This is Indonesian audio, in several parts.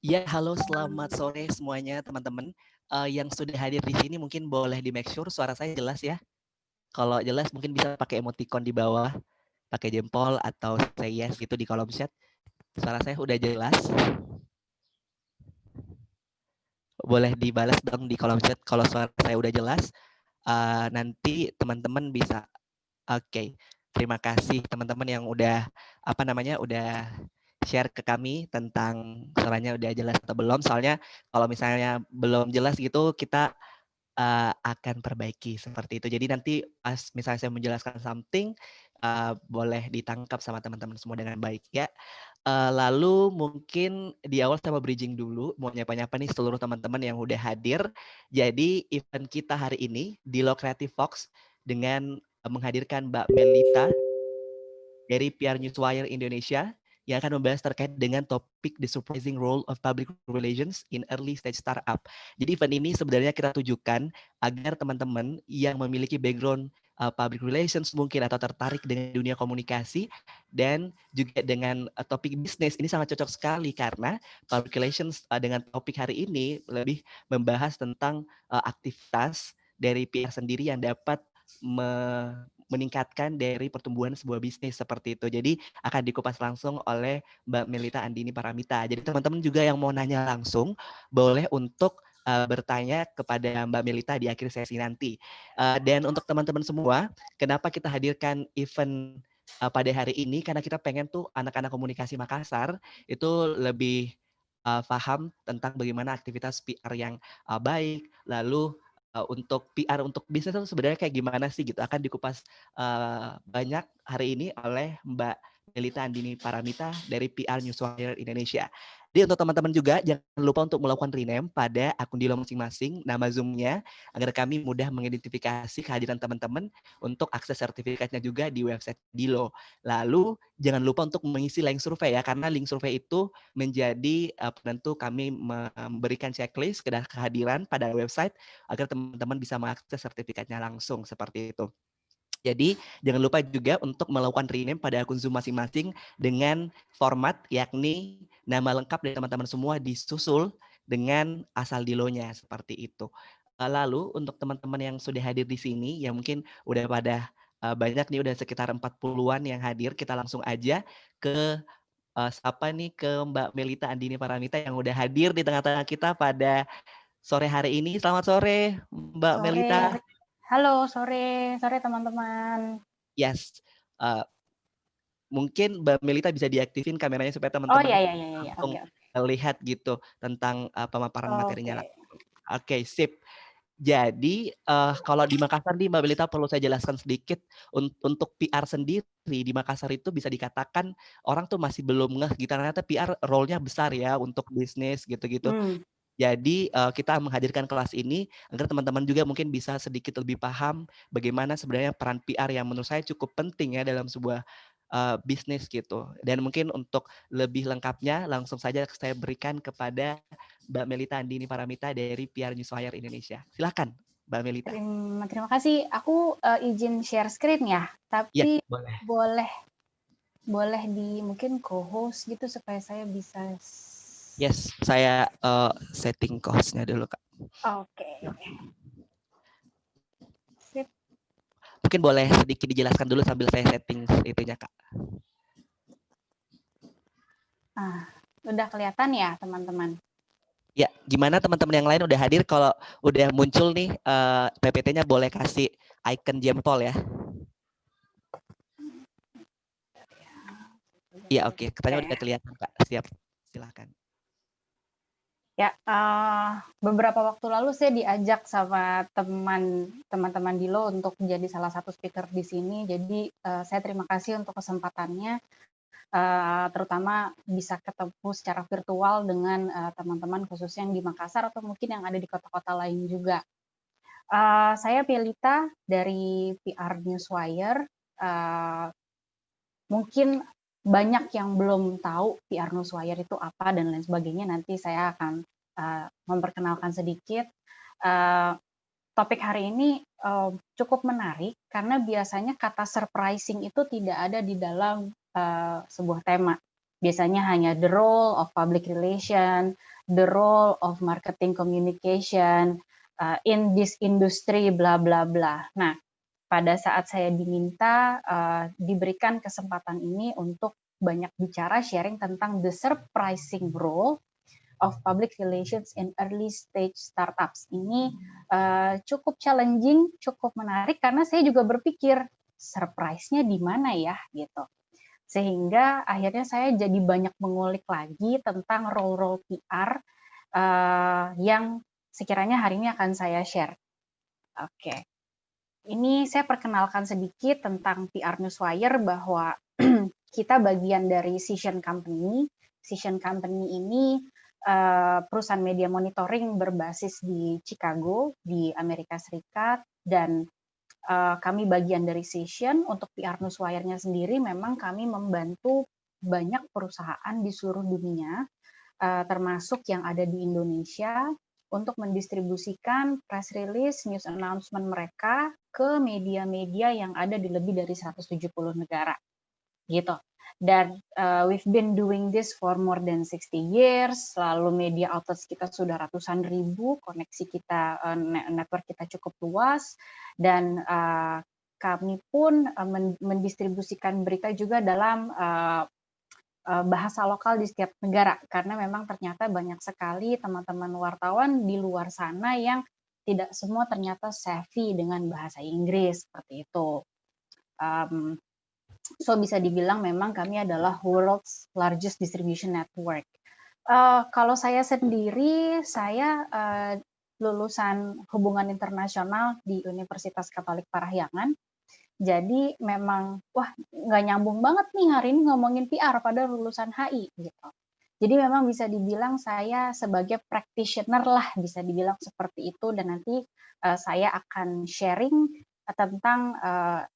Ya, halo selamat sore semuanya teman-teman. Yang sudah hadir di sini mungkin boleh di-make sure suara saya jelas ya. Kalau jelas mungkin bisa pakai emoticon di bawah, pakai jempol atau say yes gitu di kolom chat. Suara saya udah jelas. Boleh dibalas dong di kolom chat kalau suara saya udah jelas. Nanti teman-teman bisa. Oke. Terima kasih teman-teman yang udah udah share ke kami tentang suaranya udah jelas atau belum. Soalnya kalau misalnya belum jelas gitu kita akan perbaiki seperti itu. Jadi nanti pas misalnya saya menjelaskan something, boleh ditangkap sama teman-teman semua dengan baik ya. Lalu mungkin di awal saya mau bridging dulu, mau nyapa-nyapa nih seluruh teman-teman yang udah hadir. Jadi event kita hari ini di Law Creative Fox dengan menghadirkan Mbak Melita dari PR Newswire Indonesia yang akan membahas terkait dengan topik The Surprising Role of Public Relations in Early Stage Startup. Jadi event ini sebenarnya kita tujukan agar teman-teman yang memiliki background public relations mungkin atau tertarik dengan dunia komunikasi dan juga dengan topik bisnis ini sangat cocok sekali karena public relations dengan topik hari ini lebih membahas tentang aktivitas dari PR sendiri yang dapat meningkatkan dari pertumbuhan sebuah bisnis seperti itu. Jadi akan dikupas langsung oleh Mbak Melita Andini Paramita. Jadi teman-teman juga yang mau nanya langsung boleh untuk bertanya kepada Mbak Melita di akhir sesi nanti. Dan untuk teman-teman semua, kenapa kita hadirkan event pada hari ini? Karena kita pengen tuh anak-anak komunikasi Makassar itu lebih paham tentang bagaimana aktivitas PR yang baik, lalu untuk PR untuk bisnis itu sebenarnya kayak gimana sih gitu akan dikupas banyak hari ini oleh Mbak Melita Andini Paramita dari PR Newswire Indonesia. Jadi untuk teman-teman juga jangan lupa untuk melakukan rename pada akun Dilo masing-masing, nama Zoom-nya, agar kami mudah mengidentifikasi kehadiran teman-teman untuk akses sertifikatnya juga di website Dilo. Lalu jangan lupa untuk mengisi link survei ya, karena link survei itu menjadi penentu kami memberikan checklist kehadiran pada website agar teman-teman bisa mengakses sertifikatnya langsung seperti itu. Jadi jangan lupa juga untuk melakukan rename pada akun Zoom masing-masing dengan format yakni nama lengkap dari teman-teman semua disusul dengan asal Dilonya seperti itu. Lalu untuk teman-teman yang sudah hadir di sini yang mungkin udah pada banyak nih udah sekitar 40-an yang hadir, kita langsung aja ke sapa nih ke Mbak Melita Andini Paramita yang udah hadir di tengah-tengah kita pada sore hari ini. Selamat sore Mbak Sore. Melita. Halo, sore teman-teman. Yes. Uh, Mungkin Mbak Melita bisa diaktifin kameranya supaya Oh teman-teman ya ya ya ya ya. langsung Oke oke. lihat gitu tentang pemaparan materinya. Oke. Oke, sip. Jadi kalau di Makassar nih Mbak Melita perlu saya jelaskan sedikit untuk PR sendiri di Makassar itu bisa dikatakan orang tuh masih belum ngeh gitu ternyata PR role-nya besar ya untuk bisnis gitu-gitu. Hmm. Jadi kita menghadirkan kelas ini agar teman-teman juga mungkin bisa sedikit lebih paham bagaimana sebenarnya peran PR yang menurut saya cukup penting ya dalam sebuah bisnis gitu. Dan mungkin untuk lebih lengkapnya langsung saja saya berikan kepada Mbak Melita Andini Paramita dari PR Newswire Indonesia. Silakan Mbak Melita. Terima kasih. Aku izin share screen ya, Ya, tapi boleh. boleh di mungkin co-host gitu supaya saya bisa. Yes, saya setting cost-nya dulu Kak. Oke. Sip. Mungkin boleh sedikit dijelaskan dulu sambil saya setting itunya Kak. Udah kelihatan ya teman-teman? Ya, gimana teman-teman yang lain udah hadir? Kalau udah muncul nih PPT-nya boleh kasih icon jempol ya. Iya, oke. Katanya udah kelihatan, Kak. Siap. Silakan. Ya, beberapa waktu lalu saya diajak sama teman-teman Dilo untuk menjadi salah satu speaker di sini. Jadi saya terima kasih untuk kesempatannya, terutama bisa ketemu secara virtual dengan teman-teman khususnya yang di Makassar atau mungkin yang ada di kota-kota lain juga. Saya Melita dari PR Newswire. Mungkin banyak yang belum tahu PR Newswire itu apa dan lain sebagainya. Nanti saya akan memperkenalkan sedikit. Topik hari ini cukup menarik karena biasanya kata surprising itu tidak ada di dalam sebuah tema. biasanya hanya the role of public relation, the role of marketing communication in this industry, bla bla bla. Nah, pada saat saya diminta diberikan kesempatan ini untuk banyak bicara sharing tentang the surprising role of public relations in early stage startups. Ini cukup challenging, cukup menarik karena saya juga berpikir surprise-nya di mana ya gitu. Sehingga akhirnya saya jadi banyak mengulik lagi tentang role-role PR yang sekiranya hari ini akan saya share. Oke. Ini saya perkenalkan sedikit tentang PR Newswire bahwa kita bagian dari Cision Company. Cision Company ini perusahaan media monitoring berbasis di Chicago, di Amerika Serikat, dan kami bagian dari Cision. Untuk PR Newswire-nya sendiri memang kami membantu banyak perusahaan di seluruh dunia, termasuk yang ada di Indonesia, untuk mendistribusikan press release, news announcement mereka ke media-media yang ada di lebih dari 170 negara. Gitu. Dan we've been doing this for more than 60 years, lalu media outlets kita sudah ratusan ribu, koneksi kita, network kita cukup luas, dan kami pun mendistribusikan berita juga dalam bahasa lokal di setiap negara, karena memang ternyata banyak sekali teman-teman wartawan di luar sana yang tidak semua ternyata savvy dengan bahasa Inggris, seperti itu. So bisa dibilang memang kami adalah world's largest distribution network. Kalau saya sendiri, saya lulusan hubungan internasional di Universitas Katolik Parahyangan. Jadi memang, wah nggak nyambung banget nih hari ini ngomongin PR pada lulusan HI gitu. Jadi memang bisa dibilang saya sebagai practitioner lah, bisa dibilang seperti itu, dan nanti saya akan sharing tentang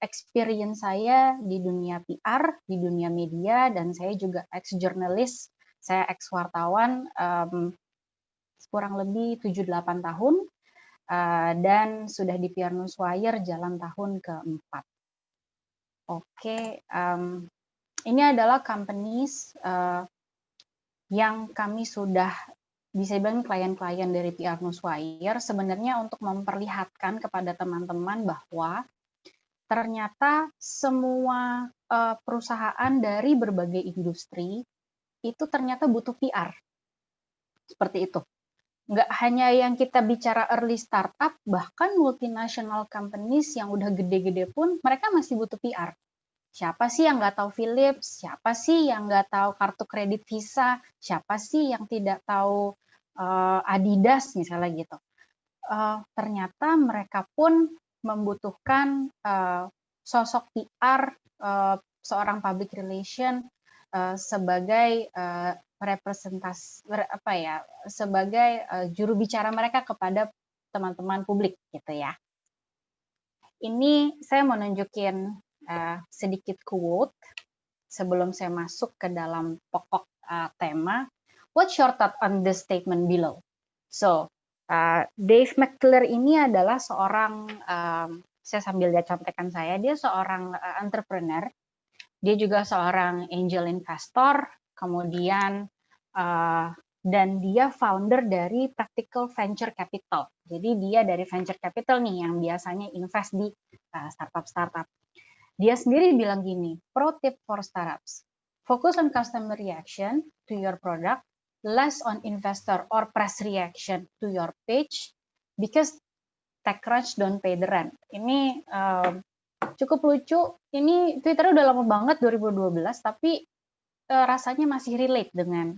experience saya di dunia PR, di dunia media, dan saya juga ex-jurnalis, saya ex-wartawan kurang lebih 7-8 tahun, dan sudah di PR Newswire jalan tahun keempat. Oke, ini adalah companies yang kami sudah bisa bilang klien-klien dari PR Newswire, sebenarnya untuk memperlihatkan kepada teman-teman bahwa ternyata semua perusahaan dari berbagai industri itu ternyata butuh PR. Seperti itu. Nggak hanya yang kita bicara early startup, bahkan multinational companies yang udah gede-gede pun mereka masih butuh PR. Siapa sih yang nggak tahu Philips? Siapa sih yang nggak tahu kartu kredit Visa? Siapa sih yang tidak tahu Adidas misalnya gitu? Ternyata mereka pun membutuhkan sosok PR, seorang public relation sebagai sebagai juru bicara mereka kepada teman-teman publik gitu ya. Ini saya mau nunjukin sedikit quote sebelum saya masuk ke dalam pokok tema. What's your thought on the statement below? So, Dave McClure ini adalah seorang, saya sambil lihat contekan saya, dia seorang entrepreneur, dia juga seorang angel investor, kemudian dan dia founder dari Practical Venture Capital. Jadi dia dari venture capital nih yang biasanya invest di startup-startup. Dia sendiri bilang gini, pro tip for startups, focus on customer reaction to your product, less on investor or press reaction to your page, because TechCrunch don't pay the rent. Ini cukup lucu, ini Twitter udah lama banget, 2012, tapi rasanya masih relate dengan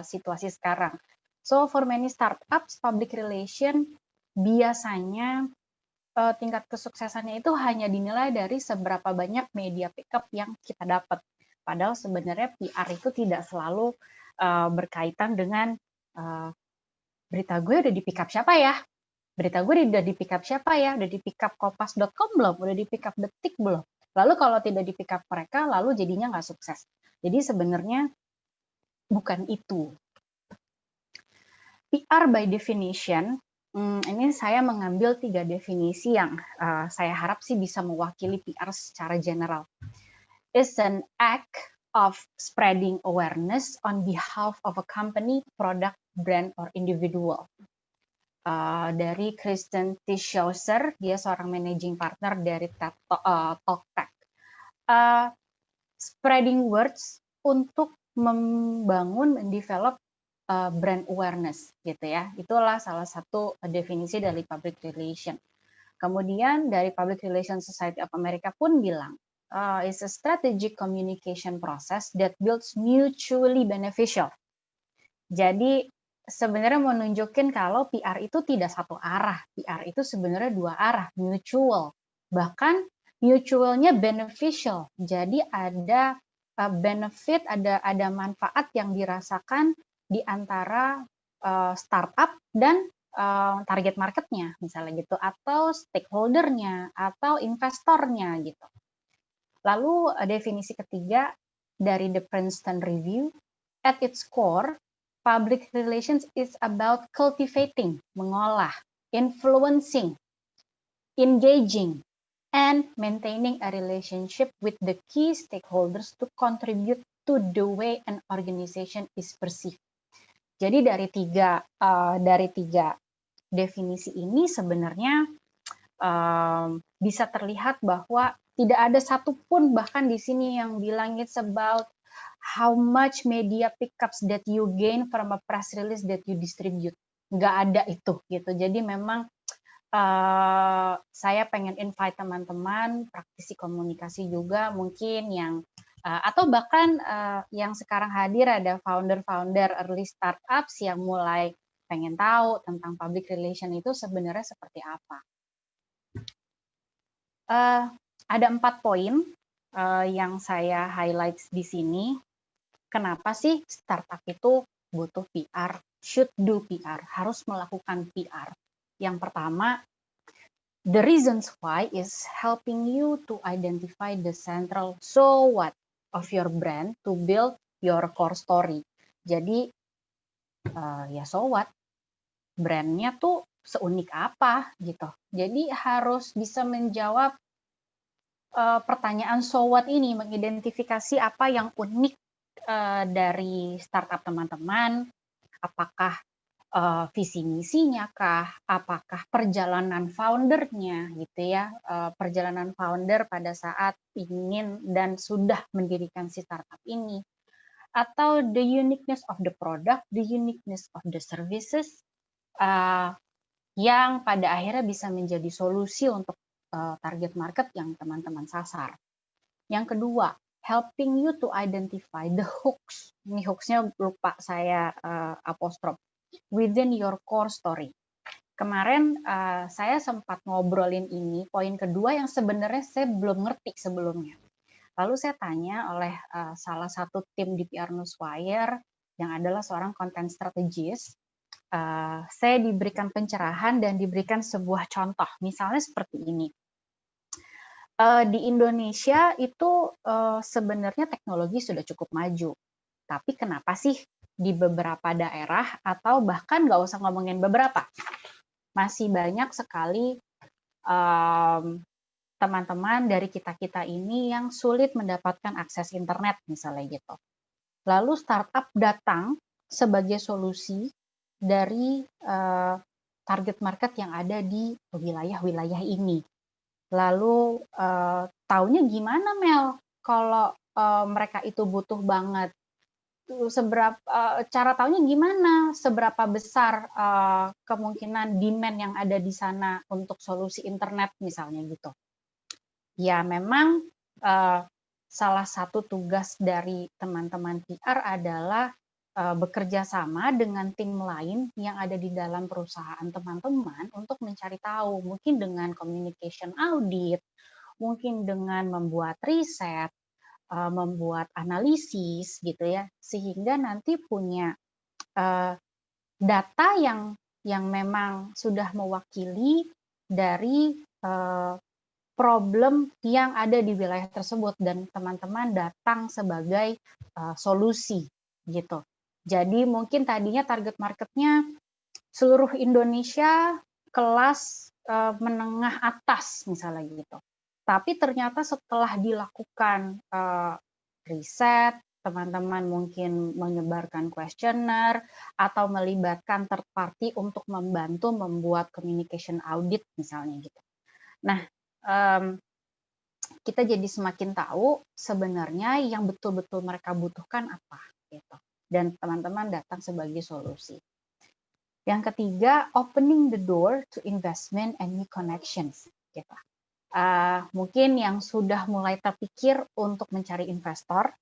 situasi sekarang. So for many startups, public relation biasanya tingkat kesuksesannya itu hanya dinilai dari seberapa banyak media pickup yang kita dapat. Padahal sebenarnya PR itu tidak selalu berkaitan dengan berita gue udah di pick up siapa ya? Berita gue udah di pick up siapa ya? Udah di pick up kompas.com belum? Udah di pick up detik belum? Lalu kalau tidak di pick up mereka, lalu jadinya nggak sukses. Jadi sebenarnya bukan itu. PR by definition, ini saya mengambil 3 definisi yang saya harap sih bisa mewakili PR secara general. Is an act of spreading awareness on behalf of a company, product, brand, or individual. Dari Kristen Tischhauser, dia seorang managing partner dari TalkTech. Spreading words untuk membangun, mendevelop brand awareness, gitu ya. Itulah salah satu definisi dari public relation. Kemudian dari Public Relations Society of America pun bilang, it's a strategic communication process that builds mutually beneficial. Jadi sebenarnya mau nunjukin kalau PR itu tidak satu arah, PR itu sebenarnya dua arah, mutual. Bahkan mutualnya beneficial. Jadi ada benefit, ada manfaat yang dirasakan di antara startup dan target marketnya, misalnya gitu, atau stakeholdernya, atau investornya gitu. Lalu definisi ketiga dari The Princeton Review, at its core, public relations is about cultivating, mengolah, influencing, engaging, and maintaining a relationship with the key stakeholders to contribute to the way an organization is perceived. Jadi dari tiga definisi ini sebenarnya bisa terlihat bahwa tidak ada satupun bahkan di sini yang bilang it's about how much media pickups that you gain from a press release that you distribute. Nggak ada itu gitu. Jadi memang saya pengen invite teman-teman praktisi komunikasi juga mungkin yang atau bahkan yang sekarang hadir ada founder-founder early startups yang mulai pengen tahu tentang public relation itu sebenarnya seperti apa. Ada 4 poin yang saya highlight di sini. Kenapa sih startup itu butuh PR, should do PR, harus melakukan PR. Yang pertama, the reasons why is helping you to identify the central so what of your brand to build your core story. Jadi ya so what, brandnya tuh seunik apa gitu. Jadi harus bisa menjawab pertanyaan so what ini, mengidentifikasi apa yang unik dari startup teman-teman, apakah visi misinya kah, apakah perjalanan foundernya gitu ya, perjalanan founder pada saat ingin dan sudah mendirikan si startup ini, atau the uniqueness of the product, the uniqueness of the services yang pada akhirnya bisa menjadi solusi untuk target market yang teman-teman sasar. Yang kedua, helping you to identify the hooks. Ini hooks-nya lupa saya apostrof. Within your core story. Kemarin saya sempat ngobrolin ini, poin kedua yang sebenarnya saya belum ngerti sebelumnya. Lalu saya tanya oleh salah satu tim di PR Newswire yang adalah seorang content strategist. Saya diberikan pencerahan dan diberikan sebuah contoh. Misalnya seperti ini. Di Indonesia itu sebenarnya teknologi sudah cukup maju. Tapi kenapa sih di beberapa daerah atau bahkan nggak usah ngomongin beberapa, masih banyak sekali teman-teman dari kita-kita ini yang sulit mendapatkan akses internet misalnya gitu. Lalu startup datang sebagai solusi dari target market yang ada di wilayah-wilayah ini. Lalu taunya gimana Mel kalau mereka itu butuh banget? Cara taunya gimana? Seberapa besar kemungkinan demand yang ada di sana untuk solusi internet misalnya gitu? Ya memang salah satu tugas dari teman-teman PR adalah bekerja sama dengan tim lain yang ada di dalam perusahaan teman-teman untuk mencari tahu, mungkin dengan communication audit, mungkin dengan membuat riset, membuat analisis gitu ya, sehingga nanti punya data yang memang sudah mewakili dari problem yang ada di wilayah tersebut dan teman-teman datang sebagai solusi gitu. Jadi mungkin tadinya target marketnya seluruh Indonesia kelas menengah atas misalnya gitu. Tapi ternyata setelah dilakukan riset, teman-teman mungkin menyebarkan kuesioner atau melibatkan third party untuk membantu membuat communication audit misalnya gitu. Nah, kita jadi semakin tahu sebenarnya yang betul-betul mereka butuhkan apa gitu. Dan teman-teman datang sebagai solusi. Yang ketiga, opening the door to investment and new connections gitu. Mungkin yang sudah mulai terpikir untuk mencari investor,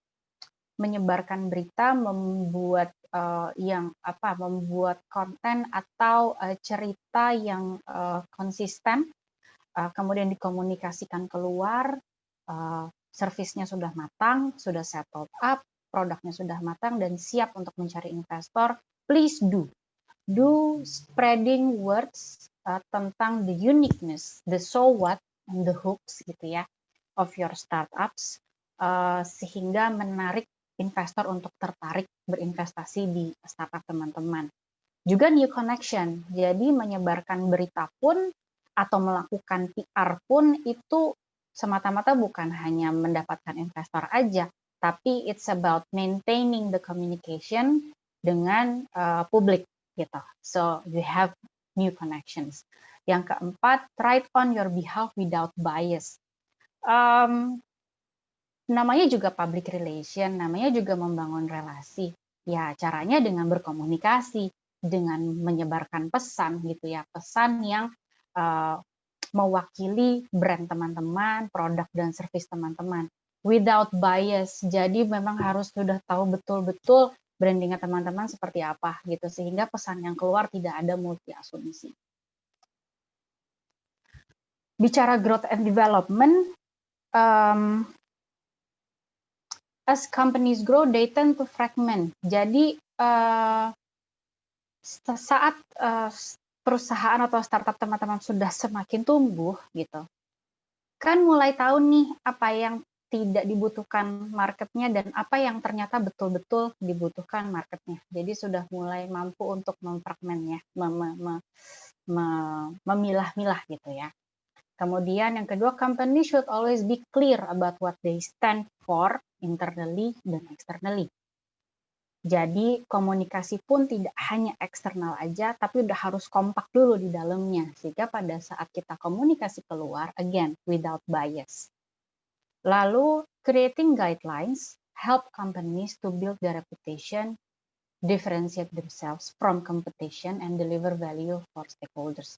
menyebarkan berita, membuat membuat konten atau cerita yang konsisten, kemudian dikomunikasikan keluar, servisnya sudah matang, sudah settled up, produknya sudah matang dan siap untuk mencari investor. Please do spreading words tentang the uniqueness, the so what, and the hooks gitu ya of your startups, sehingga menarik investor untuk tertarik berinvestasi di startup teman-teman. Juga new connection, jadi menyebarkan berita pun atau melakukan PR pun itu semata-mata bukan hanya mendapatkan investor aja, tapi it's about maintaining the communication dengan publik gitu. So you have new connections. Yang keempat, write on your behalf without bias. Namanya juga public relation, namanya juga membangun relasi. Ya, caranya dengan berkomunikasi, dengan menyebarkan pesan gitu ya, pesan yang mewakili brand teman-teman, produk dan service teman-teman. Without bias, jadi memang harus sudah tahu betul-betul brandingnya teman-teman seperti apa gitu, sehingga pesan yang keluar tidak ada multi asumsi. Bicara growth and development, as companies grow, they tend to fragment. Jadi saat perusahaan atau startup teman-teman sudah semakin tumbuh gitu, kan mulai tahu nih apa yang tidak dibutuhkan marketnya dan apa yang ternyata betul-betul dibutuhkan marketnya. Jadi sudah mulai mampu untuk memfragmentnya, memilah-milah gitu ya. Kemudian yang kedua, company should always be clear about what they stand for internally dan externally. Jadi komunikasi pun tidak hanya eksternal aja, tapi udah harus kompak dulu di dalamnya. Sehingga pada saat kita komunikasi keluar, again, without bias. Lalu, creating guidelines help companies to build their reputation, differentiate themselves from competition, and deliver value for stakeholders.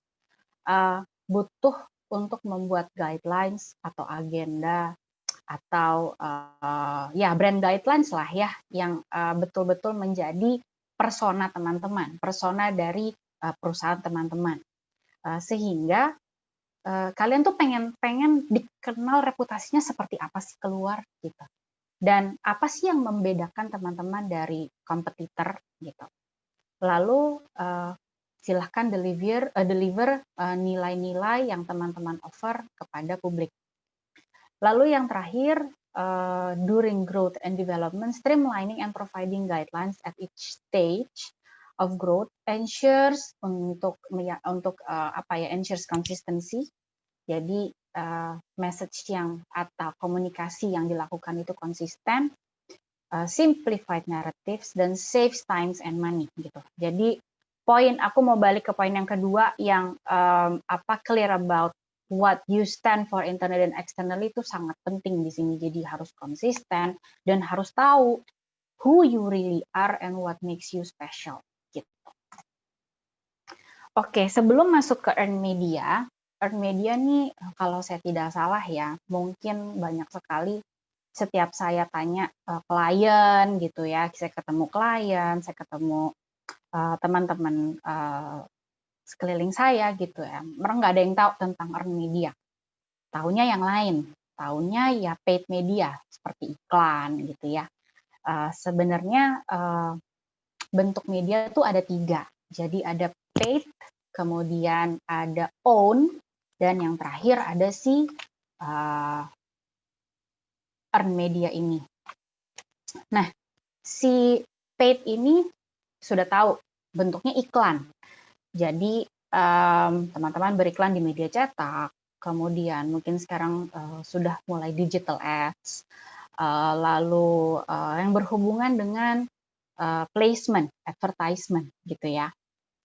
Butuh untuk membuat guidelines atau agenda atau brand guidelines lah ya, yang betul-betul menjadi persona teman-teman, persona dari perusahaan teman-teman, sehingga kalian tuh pengen dikenal reputasinya seperti apa sih keluar gitu, dan apa sih yang membedakan teman-teman dari kompetitor gitu. Lalu silahkan deliver nilai-nilai yang teman-teman offer kepada publik. Lalu yang terakhir, during growth and development, streamlining and providing guidelines at each stage of growth ensures ensures consistency. Jadi message yang atau komunikasi yang dilakukan itu konsisten, simplified narratives, dan saves times and money gitu. Jadi aku mau balik ke poin yang kedua yang clear about what you stand for internally dan externally itu sangat penting di sini. Jadi harus konsisten dan harus tahu who you really are and what makes you special gitu. Oke, sebelum masuk ke earned media nih kalau saya tidak salah ya, mungkin banyak sekali setiap saya tanya klien gitu ya, saya ketemu klien, saya ketemu teman-teman sekeliling saya gitu ya, mereka nggak ada yang tahu tentang earned media. Tahunya yang lain, tahunya ya paid media seperti iklan gitu ya. Sebenarnya bentuk media itu ada 3. Jadi ada paid, kemudian ada own, dan yang terakhir ada si earned media ini. Nah, si paid ini sudah tahu bentuknya iklan. Jadi teman-teman beriklan di media cetak, kemudian mungkin sekarang sudah mulai digital ads, lalu yang berhubungan dengan placement, advertisement gitu ya.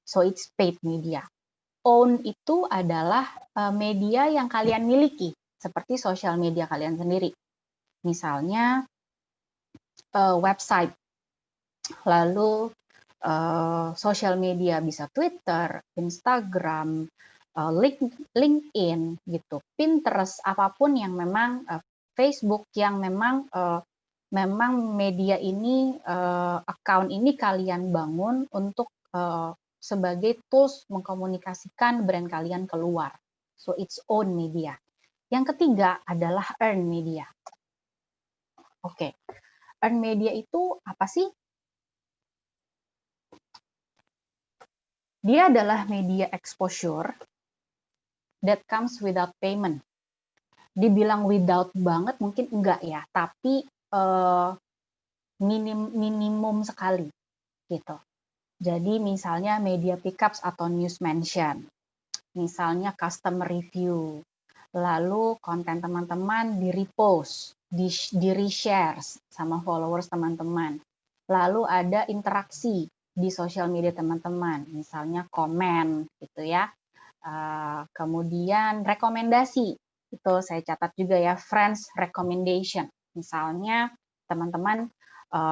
So it's paid media. Own itu adalah media yang kalian miliki, seperti sosial media kalian sendiri. Misalnya website, lalu sosial media bisa Twitter, Instagram, LinkedIn gitu, Pinterest, apapun yang memang Facebook yang memang media ini account ini kalian bangun untuk sebagai tools mengkomunikasikan brand kalian keluar. So it's own media. Yang ketiga adalah earn media. Oke. Earn media itu apa sih? Dia adalah media exposure that comes without payment. Dibilang without banget mungkin enggak ya, tapi minimum sekali gitu. Jadi misalnya media pickups atau news mention, misalnya customer review, lalu konten teman-teman di repost, di reshare sama followers teman-teman. Lalu ada interaksi di sosial media teman-teman, misalnya komen gitu ya. Kemudian rekomendasi, itu saya catat juga ya, friends recommendation. Misalnya teman-teman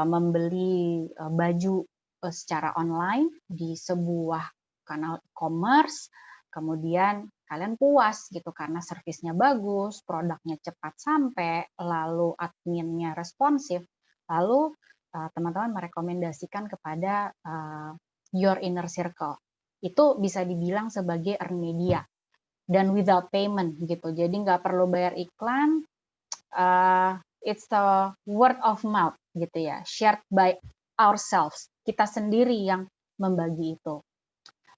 membeli baju secara online di sebuah kanal e-commerce, kemudian kalian puas gitu karena servisnya bagus, produknya cepat sampai, lalu adminnya responsif, lalu teman-teman merekomendasikan kepada your inner circle. Itu bisa dibilang sebagai earn media dan without payment gitu. Jadi nggak perlu bayar iklan, it's a word of mouth gitu ya, shared by ourselves, kita sendiri yang membagi itu.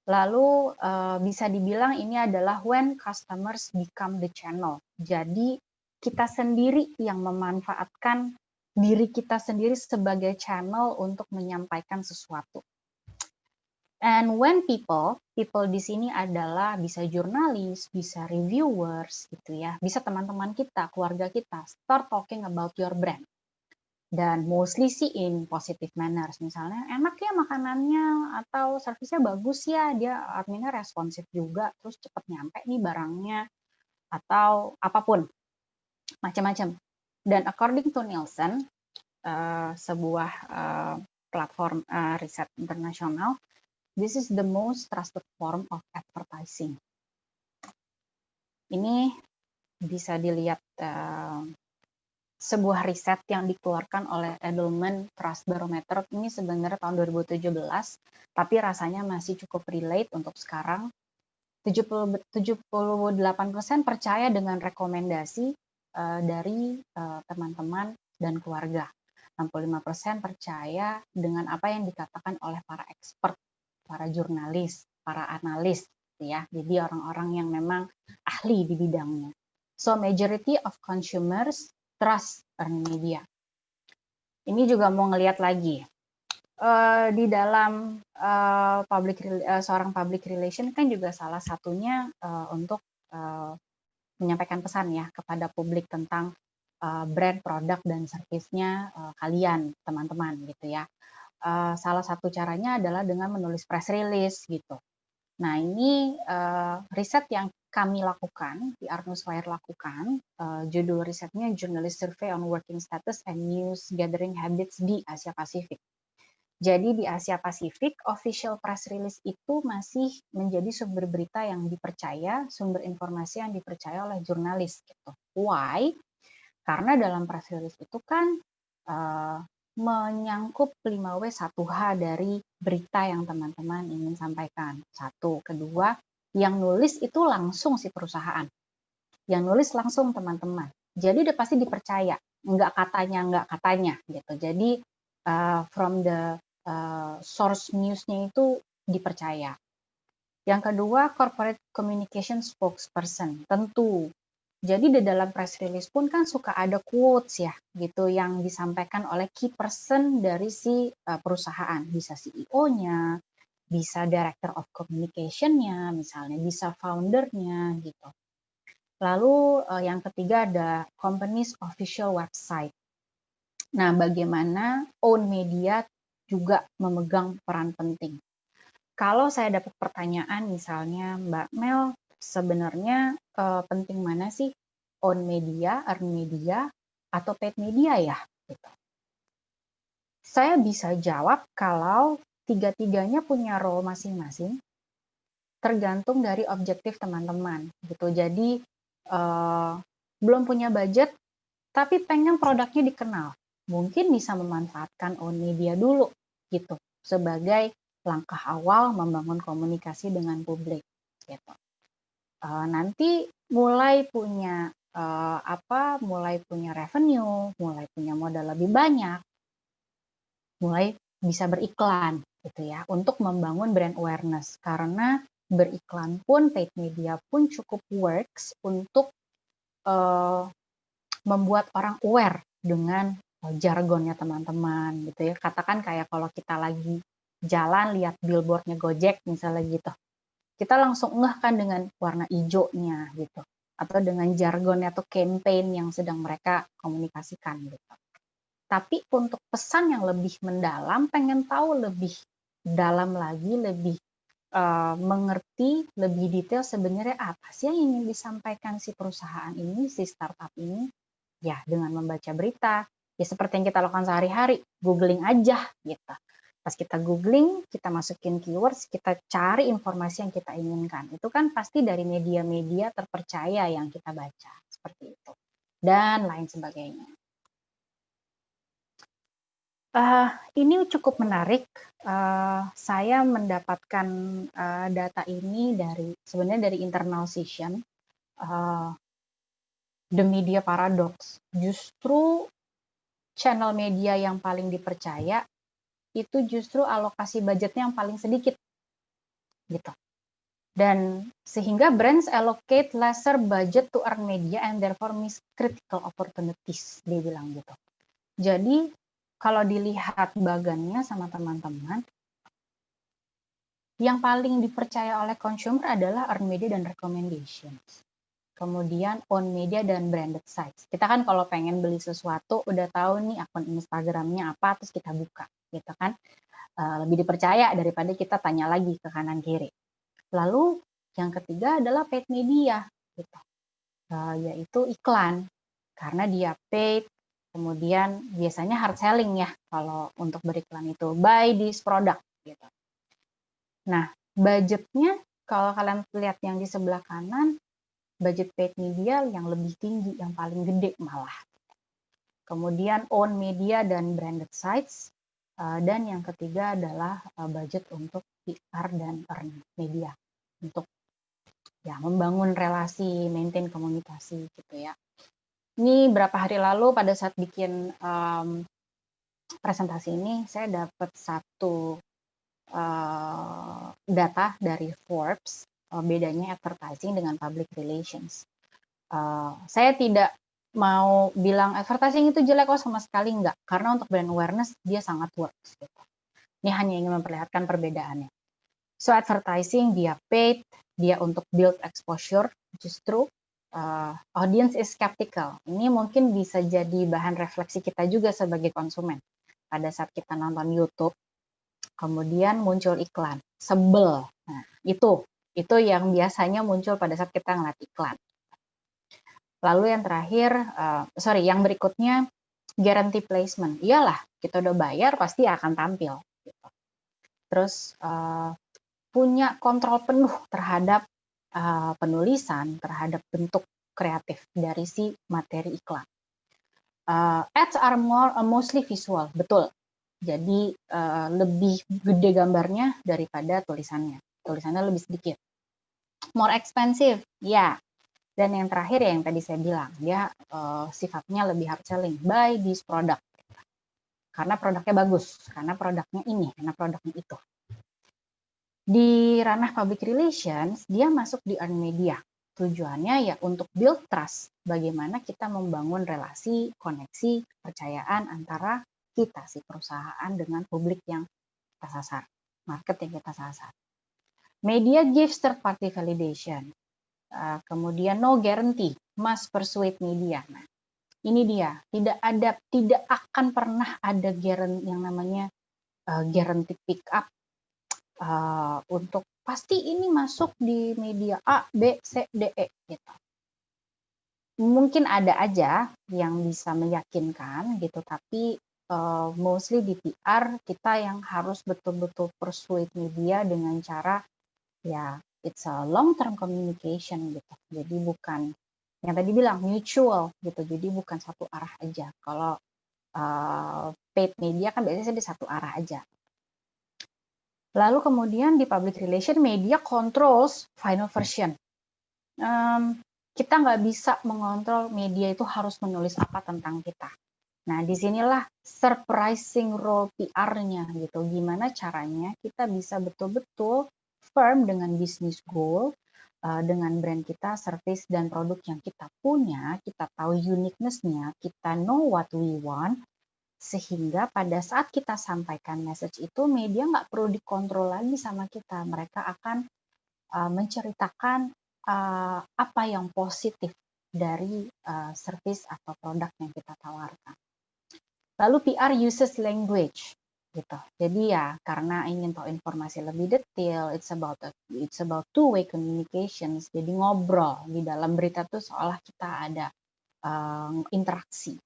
Lalu bisa dibilang ini adalah when customers become the channel. Jadi kita sendiri yang memanfaatkan diri kita sendiri sebagai channel untuk menyampaikan sesuatu. And when people di sini adalah bisa jurnalis, bisa reviewers gitu ya, bisa teman-teman kita, keluarga kita, start talking about your brand. Dan mostly sih in positive manners, misalnya enak ya makanannya atau servisnya bagus ya, dia adminnya responsif juga, terus cepet nyampe nih barangnya, atau apapun, macam-macam. Dan according to Nielsen, sebuah platform riset internasional, this is the most trusted form of advertising. Ini bisa dilihat sebuah riset yang dikeluarkan oleh Edelman Trust Barometer ini sebenarnya tahun 2017, tapi rasanya masih cukup relate untuk sekarang. 78% percaya dengan rekomendasi dari teman-teman dan keluarga. 65% percaya dengan apa yang dikatakan oleh para expert, para jurnalis, para analis, ya. Jadi orang-orang yang memang ahli di bidangnya. So majority of consumers trust earn media. Ini juga mau ngelihat lagi di dalam seorang public relation kan juga salah satunya untuk menyampaikan pesan ya kepada publik tentang brand, produk dan servisnya kalian teman-teman gitu ya. Salah satu caranya adalah dengan menulis press release gitu. Nah ini riset yang kami lakukan, di Arnus Wire lakukan, judul risetnya Journalist Survey on Working Status and News Gathering Habits di Asia Pasifik. Jadi di Asia Pasifik, official press release itu masih menjadi sumber berita yang dipercaya, sumber informasi yang dipercaya oleh jurnalis. Gitu. Why? Karena dalam press release itu kan menyangkup 5W1H dari berita yang teman-teman ingin sampaikan. Satu, kedua, yang nulis itu langsung si perusahaan. Yang nulis langsung teman-teman. Jadi udah pasti dipercaya. Nggak katanya gitu. Jadi from the source news-nya itu dipercaya. Yang kedua, corporate communication spokesperson. Tentu. Jadi di dalam press release pun kan suka ada quotes ya, gitu yang disampaikan oleh key person dari si perusahaan, bisa CEO-nya, bisa director of communication-nya, misalnya bisa founder-nya gitu. Lalu yang ketiga ada company's official website. Nah, bagaimana own media juga memegang peran penting. Kalau saya dapat pertanyaan misalnya, Mbak Mel, sebenarnya penting mana sih own media, earn media, atau paid media ya? Gitu. Saya bisa jawab kalau tiga-tiganya punya role masing-masing, tergantung dari objektif teman-teman gitu. Jadi belum punya budget tapi pengen produknya dikenal, mungkin bisa memanfaatkan own media dulu gitu sebagai langkah awal membangun komunikasi dengan publik gitu. Nanti mulai punya mulai punya revenue, mulai punya modal lebih banyak, mulai bisa beriklan gitu ya untuk membangun brand awareness, karena beriklan pun paid media pun cukup works untuk membuat orang aware dengan jargonnya teman-teman gitu ya. Katakan kayak kalau kita lagi jalan lihat billboardnya Gojek misalnya gitu, kita langsung ngeh kan dengan warna hijaunya gitu, atau dengan jargonnya atau campaign yang sedang mereka komunikasikan gitu. Tapi untuk pesan yang lebih mendalam, pengen tahu lebih dalam lagi, lebih mengerti lebih detail sebenarnya apa sih yang ingin disampaikan si perusahaan ini, si startup ini, ya dengan membaca berita, ya seperti yang kita lakukan sehari-hari, googling aja gitu. Pas kita googling, kita masukin keywords, kita cari informasi yang kita inginkan. Itu kan pasti dari media-media terpercaya yang kita baca, seperti itu. Dan lain sebagainya. Ini cukup menarik. Saya mendapatkan data ini sebenarnya dari internal session. The Media Paradox. Justru channel media yang paling dipercaya itu justru alokasi budgetnya yang paling sedikit gitu. Dan sehingga brands allocate lesser budget to earn media and therefore miss critical opportunities, dia bilang gitu. Jadi kalau dilihat bagannya sama teman-teman, yang paling dipercaya oleh consumer adalah earned media dan recommendations. Kemudian own media dan branded sites. Kita kan kalau pengen beli sesuatu udah tahu nih akun Instagramnya apa, terus kita buka gitu kan. Lebih dipercaya daripada kita tanya lagi ke kanan kiri. Lalu yang ketiga adalah paid media gitu. Yaitu iklan. Karena dia paid, kemudian biasanya hard selling ya kalau untuk beriklan itu, buy this product gitu. Nah, budgetnya kalau kalian lihat yang di sebelah kanan, budget paid media yang lebih tinggi, yang paling gede malah. Kemudian own media dan branded sites, dan yang ketiga adalah budget untuk PR dan earn media untuk ya membangun relasi, maintain komunikasi gitu ya. Ini berapa hari lalu pada saat bikin presentasi ini, saya dapat satu data dari Forbes, bedanya advertising dengan public relations. Saya tidak mau bilang advertising itu jelek kok, sama sekali enggak, karena untuk brand awareness dia sangat works gitu. Ini hanya ingin memperlihatkan perbedaannya. So advertising dia paid, dia untuk build exposure, justru audience is skeptical. Ini mungkin bisa jadi bahan refleksi kita juga sebagai konsumen. Pada saat kita nonton YouTube, kemudian muncul iklan, sebel. Nah, itu yang biasanya muncul pada saat kita ngeliat iklan. Lalu yang terakhir, yang berikutnya guarantee placement. Iyalah, kita udah bayar pasti akan tampil. Gitu. Terus punya kontrol penuh terhadap penulisan, terhadap bentuk kreatif dari si materi iklan. Ads are mostly visual, betul. Jadi lebih gede gambarnya daripada tulisannya. Tulisannya lebih sedikit. More expensive, ya. Dan yang terakhir ya yang tadi saya bilang, dia sifatnya lebih hard selling. Buy this product. Karena produknya bagus, karena produknya ini, karena produknya itu. Di ranah public relations, dia masuk di earned media. Tujuannya ya untuk build trust, bagaimana kita membangun relasi, koneksi, kepercayaan antara kita, si perusahaan, dengan publik yang kita sasar, market yang kita sasar. Media gives third party validation. Kemudian no guarantee, must persuade media. Nah, Ini dia, tidak akan pernah ada yang namanya guarantee pick up untuk pasti ini masuk di media A, B, C, D, E gitu. Mungkin ada aja yang bisa meyakinkan gitu, tapi mostly di PR kita yang harus betul-betul persuade media dengan cara ya it's a long term communication gitu. Jadi bukan yang tadi bilang mutual gitu. Jadi bukan satu arah aja. Kalau paid media kan biasanya di satu arah aja. Lalu kemudian di public relation media controls final version. Kita nggak bisa mengontrol media itu harus menulis apa tentang kita. Nah, disinilah surprising role PR-nya gitu. Gimana caranya kita bisa betul-betul firm dengan business goal, dengan brand kita, service, dan produk yang kita punya, kita tahu uniqueness-nya, kita know what we want, sehingga pada saat kita sampaikan message itu, media nggak perlu dikontrol lagi sama kita. Mereka akan menceritakan apa yang positif dari service atau produk yang kita tawarkan. Lalu PR uses language gitu. Jadi ya karena ingin tahu informasi lebih detail, it's about two-way communications. Jadi ngobrol di dalam berita tuh seolah kita ada interaksi.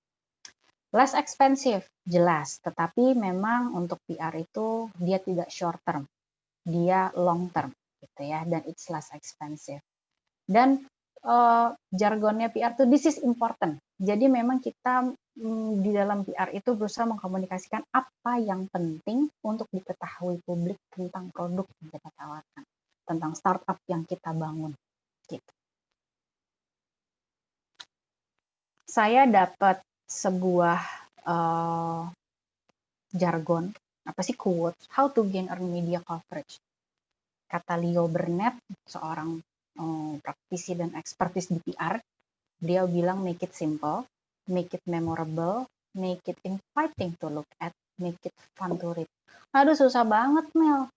Less expensive, jelas. Tetapi memang untuk PR itu dia tidak short term, dia long term gitu ya, dan it's less expensive. Dan jargonnya PR tuh this is important. Jadi memang kita di dalam PR itu berusaha mengkomunikasikan apa yang penting untuk diketahui publik tentang produk yang kita tawarkan, tentang startup yang kita bangun. Gitu. Saya dapat sebuah jargon, apa sih quote, how to gain earned media coverage. Kata Leo Burnett, seorang praktisi dan ekspertis di PR, beliau bilang make it simple, make it memorable, make it inviting to look at, make it fun to read. Aduh susah banget Mel.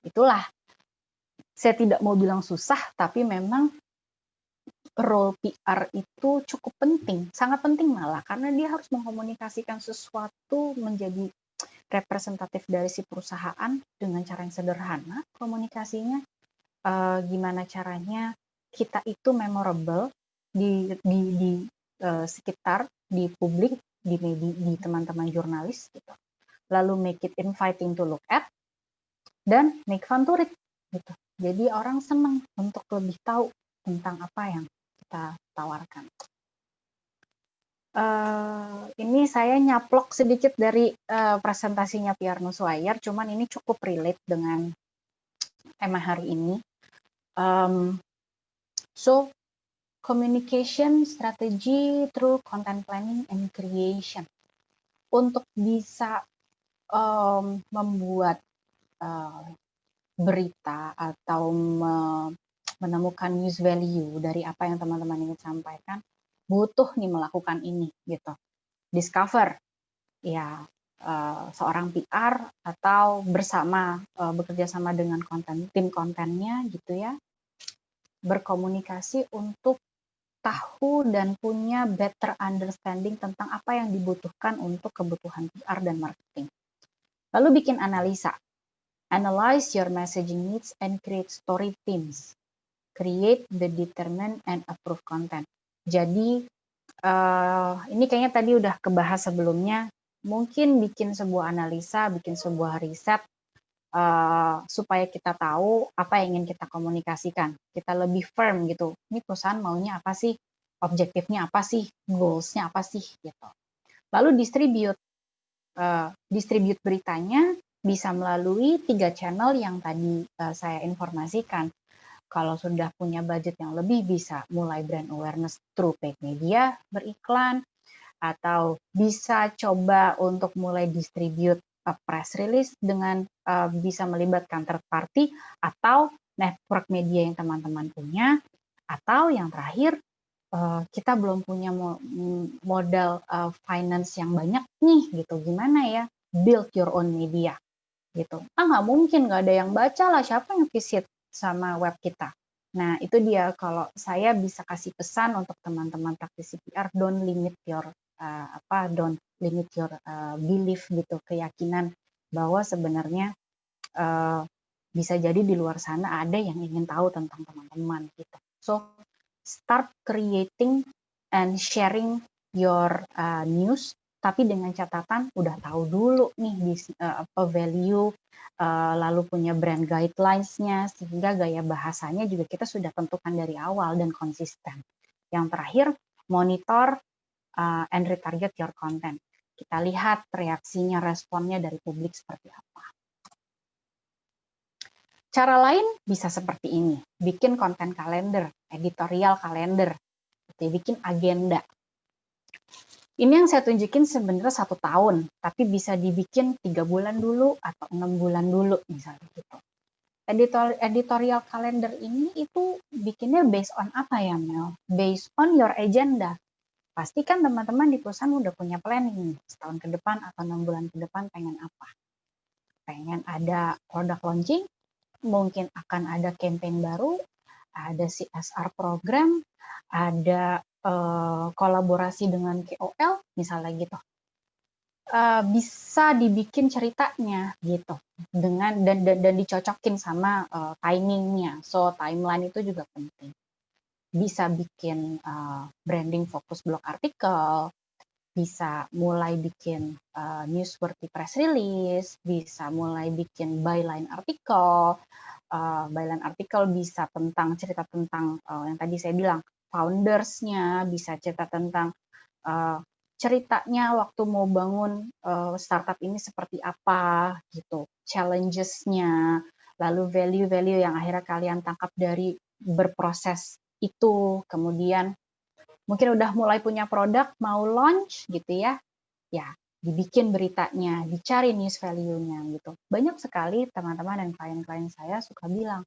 Itulah, saya tidak mau bilang susah, tapi memang role PR itu cukup penting, sangat penting malah, karena dia harus mengkomunikasikan sesuatu menjadi representatif dari si perusahaan dengan cara yang sederhana komunikasinya. Gimana caranya kita itu memorable di sekitar, di publik, di media, di teman-teman jurnalis gitu. Lalu make it inviting to look at dan make fun to read gitu. Jadi orang senang untuk lebih tahu tentang apa yang kita tawarkan. Ini saya nyaplok sedikit dari presentasinya PR Newswire, cuman ini cukup relate dengan tema hari ini. So, communication strategy through content planning and creation. Untuk bisa membuat berita atau menemukan news value dari apa yang teman-teman ingin sampaikan, butuh nih melakukan ini gitu. Discover, ya seorang PR atau bekerja sama dengan tim kontennya gitu ya, berkomunikasi untuk tahu dan punya better understanding tentang apa yang dibutuhkan untuk kebutuhan PR dan marketing. Lalu bikin analisa. Analyze your messaging needs and create story themes. Create the determine and approve content. Jadi, ini kayaknya tadi udah kebahas sebelumnya. Mungkin bikin sebuah analisa, bikin sebuah riset, supaya kita tahu apa yang ingin kita komunikasikan. Kita lebih firm gitu. Ini perusahaan maunya apa sih? Objektifnya apa sih? Goals-nya apa sih? Gitu. Lalu distribute beritanya bisa melalui 3 channel yang tadi saya informasikan. Kalau sudah punya budget yang lebih, bisa mulai brand awareness through paid media, beriklan, atau bisa coba untuk mulai distribute press release dengan bisa melibatkan third party atau network media yang teman-teman punya, atau yang terakhir kita belum punya modal finance yang banyak nih gitu, gimana ya, build your own media gitu. Nggak mungkin nggak ada yang baca lah, siapa yang visit sama web kita. Nah, itu dia kalau saya bisa kasih pesan untuk teman-teman praktisi PR, don't limit your belief gitu, keyakinan bahwa sebenarnya bisa jadi di luar sana ada yang ingin tahu tentang teman-teman gitu. So, start creating and sharing your news, tapi dengan catatan udah tahu dulu nih value, lalu punya brand guidelines-nya, sehingga gaya bahasanya juga kita sudah tentukan dari awal dan konsisten. Yang terakhir, monitor and retarget your content. Kita lihat reaksinya, responnya dari publik seperti apa. Cara lain bisa seperti ini, bikin konten kalender, editorial kalender, bikin agenda. Ini yang saya tunjukin sebenarnya 1 tahun, tapi bisa dibikin 3 bulan dulu atau 6 bulan dulu misalnya gitu. Editorial kalender ini itu bikinnya based on apa ya Mel? Based on your agenda. Pasti kan teman-teman di perusahaan udah punya planning setahun ke depan atau 6 bulan ke depan pengen apa? Pengen ada product launching, mungkin akan ada campaign baru, ada CSR program, ada kolaborasi dengan KOL, misalnya gitu. Bisa dibikin ceritanya gitu dengan dan dicocokin sama timingnya. So timeline itu juga penting. Bisa bikin branding fokus blog artikel, bisa mulai bikin newsworthy press release, bisa mulai bikin byline artikel. Byline artikel bisa tentang cerita tentang yang tadi saya bilang foundersnya, bisa cerita tentang ceritanya waktu mau bangun startup ini seperti apa gitu, challenges-nya, lalu value-value yang akhirnya kalian tangkap dari berproses itu, kemudian mungkin udah mulai punya produk, mau launch gitu ya dibikin beritanya, dicari news value-nya gitu. Banyak sekali teman-teman dan klien-klien saya suka bilang,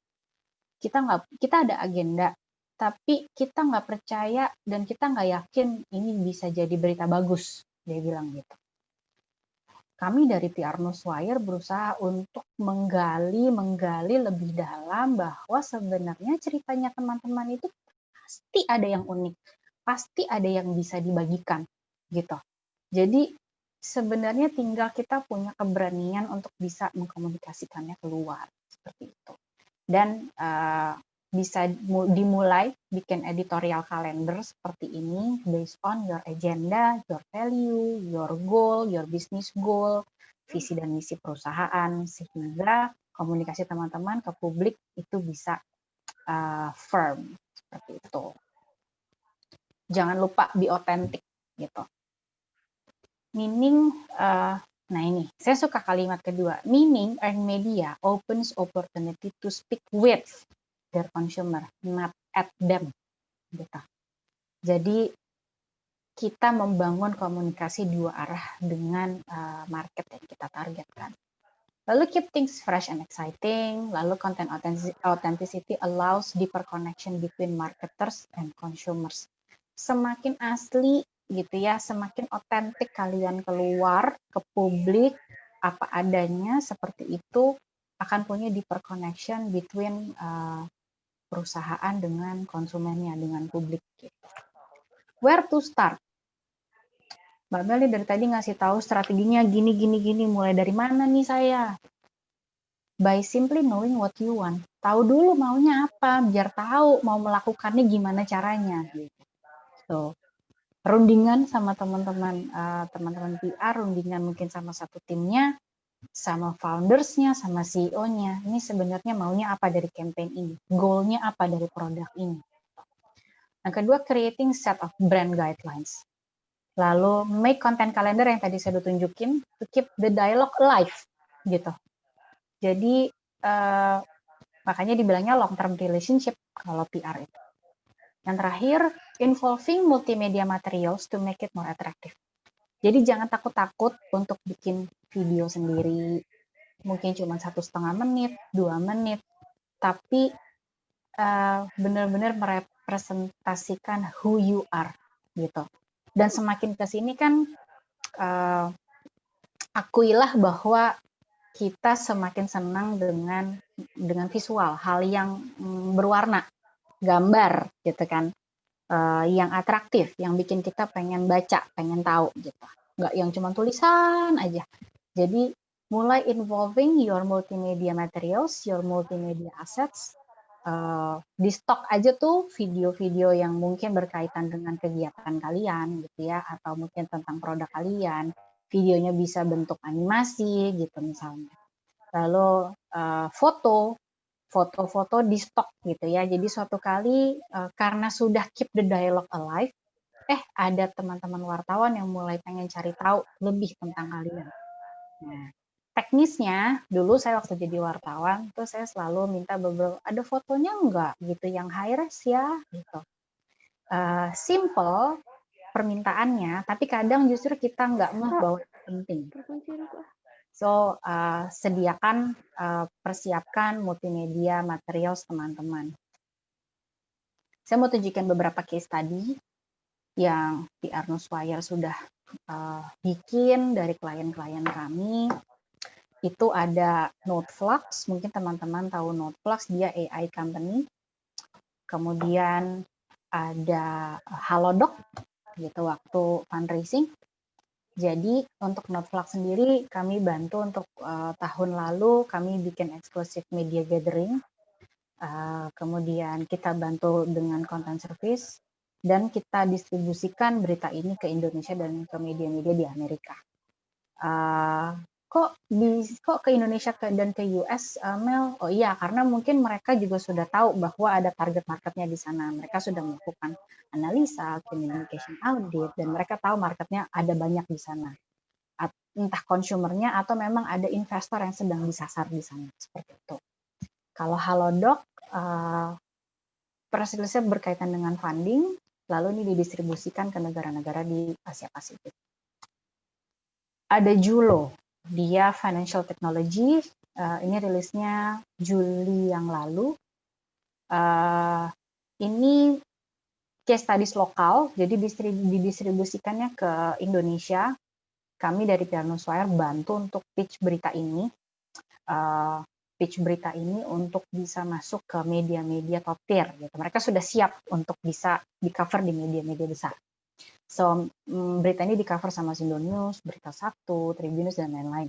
kita ada agenda, tapi kita nggak percaya dan kita nggak yakin ini bisa jadi berita bagus, dia bilang gitu. Kami dari PR Newswire berusaha untuk menggali lebih dalam bahwa sebenarnya ceritanya teman-teman itu pasti ada yang unik, pasti ada yang bisa dibagikan gitu. Jadi sebenarnya tinggal kita punya keberanian untuk bisa mengkomunikasikannya keluar seperti itu. Dan bisa dimulai bikin editorial calendar seperti ini based on your agenda, your value, your goal, your business goal, visi dan misi perusahaan, sehingga komunikasi teman-teman ke publik itu bisa firm seperti itu. Jangan lupa be authentic gitu. Meaning, nah ini, saya suka kalimat kedua. Meaning, earned media opens opportunity to speak with their consumer, not at them. Gitu. Jadi, kita membangun komunikasi dua arah dengan market yang kita targetkan. Lalu keep things fresh and exciting. Lalu content authenticity allows deeper connection between marketers and consumers. Semakin asli gitu ya, semakin otentik kalian keluar ke publik apa adanya seperti itu akan punya deeper connection between perusahaan dengan konsumennya, dengan publik gitu. Where to start? Mbak Mel dari tadi ngasih tahu strateginya gini, mulai dari mana nih saya? By simply knowing what you want. Tahu dulu maunya apa, biar tahu mau melakukannya gimana caranya. Gitu. So, rundingan sama teman-teman PR, rundingan mungkin sama satu timnya, sama foundersnya, sama CEO-nya. Ini sebenarnya maunya apa dari campaign ini, goal-nya apa dari produk ini. Yang kedua, creating set of brand guidelines. Lalu make content calendar yang tadi saya udah tunjukin to keep the dialogue alive gitu. Jadi makanya dibilangnya long term relationship kalau PR itu. Yang terakhir, involving multimedia materials to make it more attractive. Jadi jangan takut-takut untuk bikin video sendiri, mungkin cuma 1,5 menit, 2 menit, tapi benar-benar merepresentasikan who you are gitu. Dan semakin ke sini kan akuilah bahwa kita semakin senang dengan visual, hal yang berwarna gambar gitu kan, yang atraktif, yang bikin kita pengen baca, pengen tahu gitu. Nggak yang cuma tulisan aja. Jadi mulai involving your multimedia materials, your multimedia assets. Di stok aja tuh video-video yang mungkin berkaitan dengan kegiatan kalian gitu ya, atau mungkin tentang produk kalian. Videonya bisa bentuk animasi gitu misalnya. Lalu foto-foto di stok gitu ya. Jadi suatu kali karena sudah keep the dialogue alive, ada teman-teman wartawan yang mulai pengen cari tahu lebih tentang kalian. Nah, teknisnya dulu saya waktu jadi wartawan tuh saya selalu minta beberapa, ada fotonya enggak gitu yang high res ya gitu. Simple permintaannya, tapi kadang justru kita nggak ngeh bahwa itu penting. So sediakan, persiapkan multimedia materials teman-teman. Saya mau tunjukkan beberapa case study yang PR Newswire sudah bikin dari klien-klien kami. Itu ada Noteflux, mungkin teman-teman tahu Noteflux, dia AI company. Kemudian ada Halodoc, gitu waktu fundraising. Jadi untuk Noteflux sendiri kami bantu untuk tahun lalu kami bikin eksklusif media gathering. Kemudian kita bantu dengan content service dan kita distribusikan berita ini ke Indonesia dan ke media-media di Amerika. Kok ke Indonesia dan ke US, Mel? Oh iya, karena mungkin mereka juga sudah tahu bahwa ada target marketnya di sana. Mereka sudah melakukan analisa, communication audit, dan mereka tahu marketnya ada banyak di sana. Entah konsumernya atau memang ada investor yang sedang disasar di sana, seperti itu. Kalau Halodoc, press release berkaitan dengan funding, lalu ini didistribusikan ke negara-negara di Asia Pasifik. Ada Julo, dia financial technology, ini rilisnya Juli yang lalu. Ini case studies lokal, jadi didistribusikannya ke Indonesia. Kami dari PR Newswire bantu untuk pitch berita ini. Pitch berita ini untuk bisa masuk ke media-media top tier. Gitu. Mereka sudah siap untuk bisa di-cover di media-media besar. So, berita ini di-cover sama Indonews, Berita Satu, Tribunnews, dan lain-lain.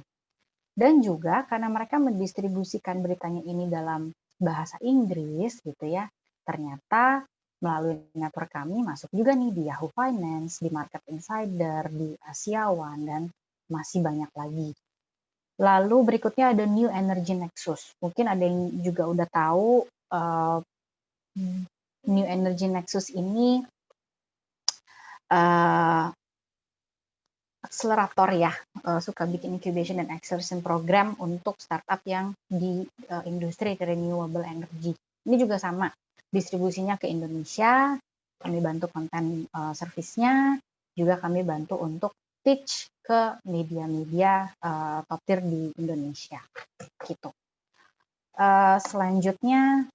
Dan juga karena mereka mendistribusikan beritanya ini dalam bahasa Inggris gitu ya, ternyata melalui network kami masuk juga nih di Yahoo Finance, di Market Insider, di Asia One, dan masih banyak lagi. Lalu berikutnya ada New Energy Nexus. Mungkin ada yang juga udah tahu New Energy Nexus ini akselerator ya, suka bikin incubation dan acceleration program untuk startup yang di industri renewable energy. Ini juga sama, distribusinya ke Indonesia, kami bantu konten service-nya, juga kami bantu untuk pitch ke media-media top tier di Indonesia. Gitu. Selanjutnya,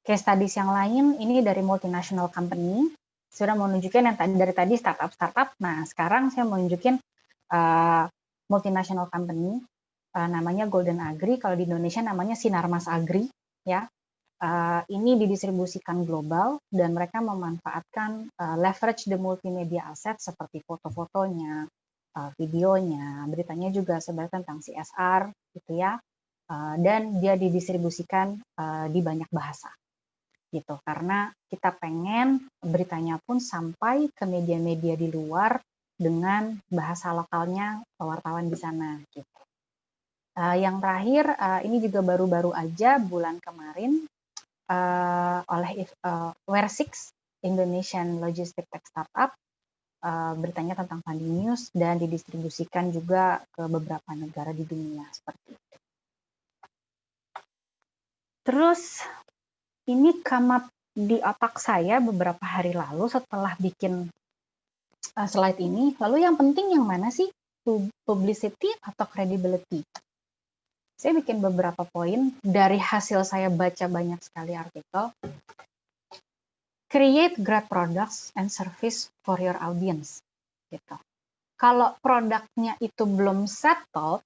case studies yang lain, ini dari multinational company. Sudah mau nunjukin yang dari tadi startup. Nah, sekarang saya mau nunjukin multinational company, namanya Golden Agri. Kalau di Indonesia namanya Sinarmas Agri, ya. Ini didistribusikan global dan mereka memanfaatkan leverage the multimedia asset seperti foto-fotonya, videonya, beritanya juga sebenarnya tentang CSR, gitu ya. Dan dia didistribusikan di banyak bahasa. Gitu, karena kita pengen beritanya pun sampai ke media-media di luar dengan bahasa lokalnya wartawan di sana. Gitu. Yang terakhir, ini juga baru-baru aja bulan kemarin oleh Ware6, Indonesian Logistic Tech Startup, beritanya tentang funding news dan didistribusikan juga ke beberapa negara di dunia seperti itu. Terus ini come up di otak saya beberapa hari lalu setelah bikin slide ini. Lalu yang penting yang mana sih? Publicity atau credibility? Saya bikin beberapa poin dari hasil saya baca banyak sekali artikel. Create great products and service for your audience. Gitu. Kalau produknya itu belum settled,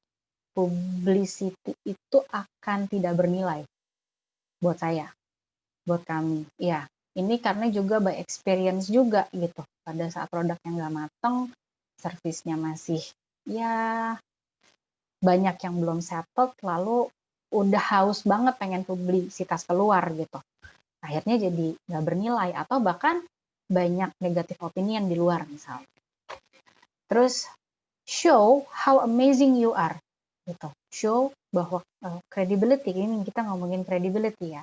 publicity itu akan tidak bernilai buat saya. buat kami. Iya, ini karena juga by experience juga gitu. Pada saat produknya nggak mateng, servisnya masih ya banyak yang belum settled, lalu udah haus banget pengen publisitas keluar gitu. Akhirnya jadi nggak bernilai atau bahkan banyak negatif opinion di luar misalnya. Terus show how amazing you are gitu. Show bahwa credibility, ini kita ngomongin credibility ya.